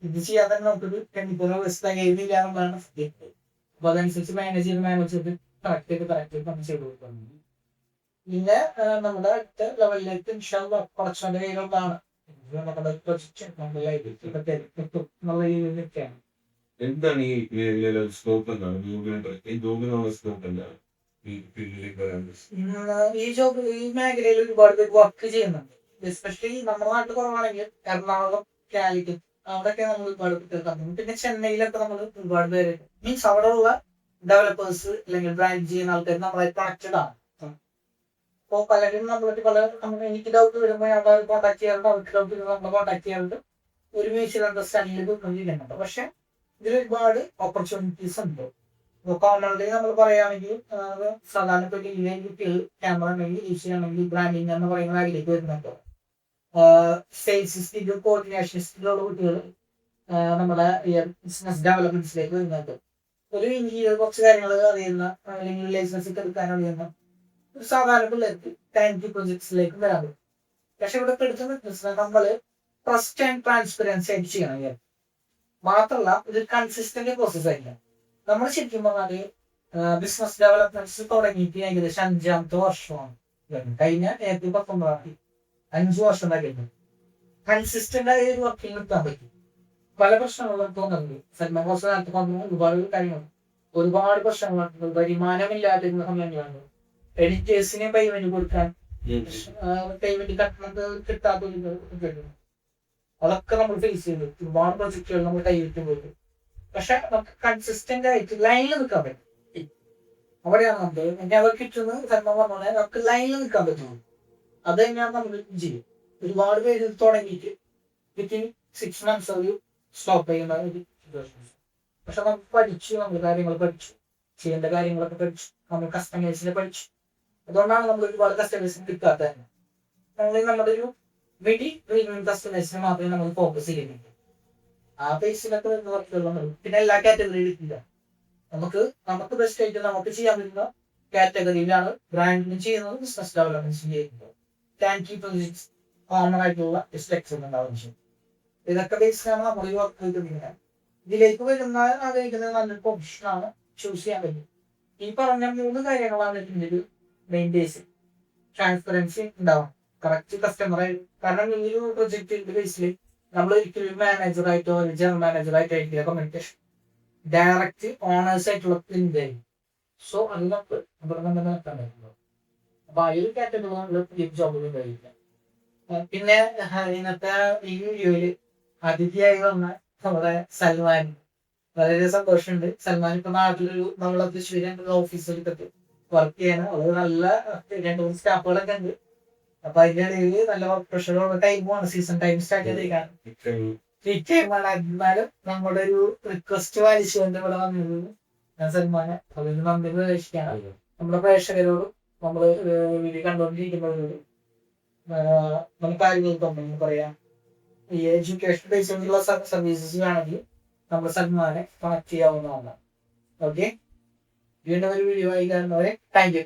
ഇത് ചെയ്യാൻ തന്നെ നമുക്കൊരു 24 hours കഴിയുന്നില്ല എന്നുള്ളതാണ് സത്യം. അപ്പൊ അതനുസരിച്ച് മാനേജ് ചെയ്ത് കറക്റ്റ് നമ്മൾ ചെയ്ത് കൊടുക്കുന്നത്. പിന്നെ നമ്മുടെ അടുത്ത ലെവലിലേക്ക് കുറച്ചുകൊണ്ട് കയ്യിലുള്ളതാണ് നമ്മുടെ പ്രൊജക്ട് എന്നുള്ള രീതിയിലൊക്കെയാണ്. എന്താണ് ഈ സ്കോപ്പ്? എന്താണ് ജോബിനുള്ള സ്കോപ്പ്? എന്താണ് ഈ മേഖലയിൽ ഒരുപാട് പേര് വർക്ക് ചെയ്യുന്നുണ്ട്. എസ്പെഷ്യലി നമ്മുടെ നാട്ടിൽ കുറവാണെങ്കിൽ എറണാകുളം, കാലിക്കറ്റ് അവിടെയൊക്കെ നമ്മൾ ഒരുപാട് കുട്ടികൾ കണ്ടു. പിന്നെ ചെന്നൈയിലൊക്കെ നമ്മൾ ഒരുപാട് പേര് മീൻസ് അവിടെ ഉള്ള ഡെവലപ്പേഴ്സ് അല്ലെങ്കിൽ ബ്രാൻഡ് ചെയ്യുന്ന ആൾക്കാർ നമ്മളെ കണക്റ്റഡ് ആണ്. അപ്പോൾ പലരും എനിക്ക് ഡൗട്ട് വരുമ്പോൾ ഞങ്ങൾ കോൺടാക്ട് ചെയ്യാറുണ്ട്, അവർക്ക് ഡൗട്ട് വരുമ്പോൾ നമ്മൾ കോൺടാക്ട് ചെയ്യാറുണ്ട്. ഒരു മ്യൂച്വൽ അണ്ടർസ്റ്റാൻഡിംഗ് ചെയ്യുന്നുണ്ട്. പക്ഷെ ഇതിൽ ഒരുപാട് ഓപ്പർച്യൂണിറ്റീസ് ഉണ്ട്. കോമൺലി നമ്മൾ പറയുകയാണെങ്കിൽ സാധാരണ ഇപ്പോൾ കുട്ടികൾ ക്യാമറ ആണെങ്കിൽ ഈസി ആണെങ്കിൽ ബ്രാൻഡിങ് എന്ന് പറയുന്ന കാര്യത്തിലേക്ക് വരുന്നുണ്ട്. സെയിൽസ് സ്കില്ലും കോർഡിനേഷൻ സ്കില്ലുള്ള കുട്ടികൾ നമ്മുടെ ബിസിനസ് ഡെവലപ്മെന്റ്സിലേക്ക് വരുന്നുണ്ട്. ഒരു എഞ്ചിനീയർ കുറച്ച് കാര്യങ്ങൾ അറിയുന്ന അല്ലെങ്കിൽ ലൈസൻസ് എടുക്കാൻ അറിയുന്ന ഒരു സാധാരണ പിള്ളേർക്ക് ടാങ്കി പ്രൊജക്ട്സിലേക്ക് വരാൻ പറ്റും. പക്ഷെ ഇവിടെ എടുക്കുന്ന നമ്മൾ ട്രസ്റ്റ് ആൻഡ് ട്രാൻസ്പെറൻസി ആയിട്ട് ചെയ്യണം. മാത്രമല്ല ഇത് കൺസിസ്റ്റന്റ് പ്രോസസ് ആയിരിക്കണം. നമ്മൾ ശരിക്കും പറഞ്ഞാല് ബിസിനസ് ഡെവലപ്മെന്റ്സ് തുടങ്ങിയിട്ട് ഏകദേശം 5ാമത്തെ വർഷമാണ്. കഴിഞ്ഞ April 19 5 വർഷം കഴിഞ്ഞു. കൺസിസ്റ്റന്റ് ആയ ഒരു വർക്കിൽ നിർത്താൻ പറ്റും. പല പ്രശ്നങ്ങളും തോന്നുന്നുണ്ട്. സൽമാൻ കുറച്ച് നേരത്തെ പറഞ്ഞു ഒരുപാട് കാര്യങ്ങൾ, ഒരുപാട് പ്രശ്നങ്ങളുണ്ട്. വരുമാനമില്ലാതിരുന്ന സമയങ്ങളാണ്. എഡിറ്റേഴ്സിനെ പേയ്മെന്റ് കൊടുക്കാൻ പേയ്മെന്റ് കിട്ടാത്ത അതൊക്കെ നമ്മൾ ഫേസ് ചെയ്തു. ഒരുപാട് പ്രൊജക്ടുകൾ നമ്മൾ കൈവിട്ട് പോയി. പക്ഷെ നമുക്ക് കൺസിസ്റ്റന്റ് ആയിട്ട് ലൈനിൽ നിൽക്കാൻ പറ്റും. അവിടെയാണ് നമുക്ക് എന്നെ അവർ കിട്ടുന്നത്. സൽമാൻ പറഞ്ഞാൽ നമുക്ക് ലൈനിൽ നിൽക്കാൻ പറ്റുള്ളൂ. അത് തന്നെയാണ് നമ്മൾ ചെയ്യും. ഒരുപാട് പേര് തുടങ്ങിയിട്ട് വിത്തിൻ 6 months ഒരു സ്റ്റോപ്പ് ചെയ്യുന്ന ഒരു സിറ്റുവേഷൻ. പക്ഷെ നമുക്ക് പഠിച്ചു, നമ്മൾ കാര്യങ്ങൾ പഠിച്ചു, ചെയ്യേണ്ട കാര്യങ്ങളൊക്കെ പഠിച്ചു, നമ്മൾ കസ്റ്റമേഴ്സിനെ പഠിച്ചു. അതുകൊണ്ടാണ് നമ്മൾ ഒരുപാട് കസ്റ്റമേഴ്സിന് കിട്ടാത്തത് തന്നെ. നമ്മുടെ ഒരു വെരി പ്രീമിയം കസ്റ്റമേഴ്സിനെ മാത്രമേ നമ്മൾ ഫോക്കസ് ചെയ്യുന്നുള്ളൂ. ആ ബേസിലൊക്കെ വരുന്ന വർക്കുകളുണ്ട്. പിന്നെ എല്ലാ കാറ്റഗറിയിലും ഇല്ല. നമുക്ക് ബെസ്റ്റ് ആയിട്ട് നമുക്ക് ചെയ്യാൻ പറ്റുന്ന കാറ്റഗറിയിലാണ് ബ്രാൻഡിങ് ചെയ്യുന്നത്, ബിസിനസ് ഡെവലപ്മെന്റ് ചെയ്യുന്നത്. ടാങ്കി പ്രൊജക്ട്സ് കോമൺ ആയിട്ടുള്ള സ്ട്രക്ചർ ഉണ്ടാവും. ഇതൊക്കെ ബേസിലാണ് നമ്മൾ ഈ വർക്ക് ചെയ്തിരിക്കുന്നത്. ഇതിലേക്ക് വരുന്ന ആഗ്രഹിക്കുന്നത് നല്ലൊരു പ്രൊഫഷനാണ് ചൂസ് ചെയ്യാൻ പറ്റും. ഈ പറഞ്ഞ 3 കാര്യങ്ങളാണ് ഇതിൻ്റെ ഒരു മെയിൻ ബേസ്. ട്രാൻസ്പെറൻസി ഉണ്ടാവും, കറക്റ്റ് കസ്റ്റമറെ. കാരണം ഈ ഒരു പ്രൊജക്ടിന്റെ ബേസിൽ നമ്മൾ ഒരിക്കലും മാനേജറായിട്ടോ ജനറൽ മാനേജറായിട്ടോ ആയിരിക്കില്ല കമ്മ്യൂണിക്കേഷൻ. ഡയറക്റ്റ് ഓണേഴ്സ് ആയിട്ടുള്ള ആയിരിക്കും. സോ അത് നമുക്ക് ഇവിടെ തന്നെ നിർത്താൻ പറ്റുള്ളൂ. അപ്പൊ ആ ഒരു കാറ്റഗറി ജോബിൽ കഴിയില്ല. പിന്നെ ഇന്നത്തെ ഈ വീഡിയോയില് അതിഥിയായി വന്ന നമ്മുടെ സൽമാൻ, വളരെ സന്തോഷമുണ്ട്. സൽമാൻ ഇപ്പൊ നാട്ടിലൊരു നമ്മളെ തൃശ്ശൂർ ഓഫീസിൽ വർക്ക് ചെയ്യണം. അത് നല്ല 2-3 സ്റ്റാഫുകളൊക്കെ ഉണ്ട്. അപ്പൊ അതിന്റെ ഇടയിൽ നല്ല വർക്ക് പ്രഷറുള്ള ടൈമാണ്. സീസൺ ടൈം സ്റ്റാർട്ട് ചെയ്തേക്കാണ്. എന്നാലും നമ്മുടെ ഒരു റിക്വസ്റ്റ് പാലിച്ചുകൊണ്ട് ഇവിടെ വന്നത് ഞാൻ സൽമാനെ അതിന് നന്ദി പ്രതീക്ഷിക്കുകയാണ്. നമ്മുടെ പ്രേക്ഷകരോടും നമ്മള് വീഡിയോ കണ്ടുകൊണ്ടിരിക്കുന്നവരോടും നമുക്ക് കാര്യങ്ങൾ തോന്നുന്നു പറയാം. ഈ എഡ്യൂക്കേഷൻ ബേസിലുള്ള സർവീസസ് വേണമെങ്കിൽ നമ്മൾ സൽമാനെ കണക്ട് ചെയ്യാവുന്നതാണ്. ഓക്കെ, വീണ്ടും ഒരു വീഡിയോ ആയി കാണുന്നവരെ താങ്ക് യു.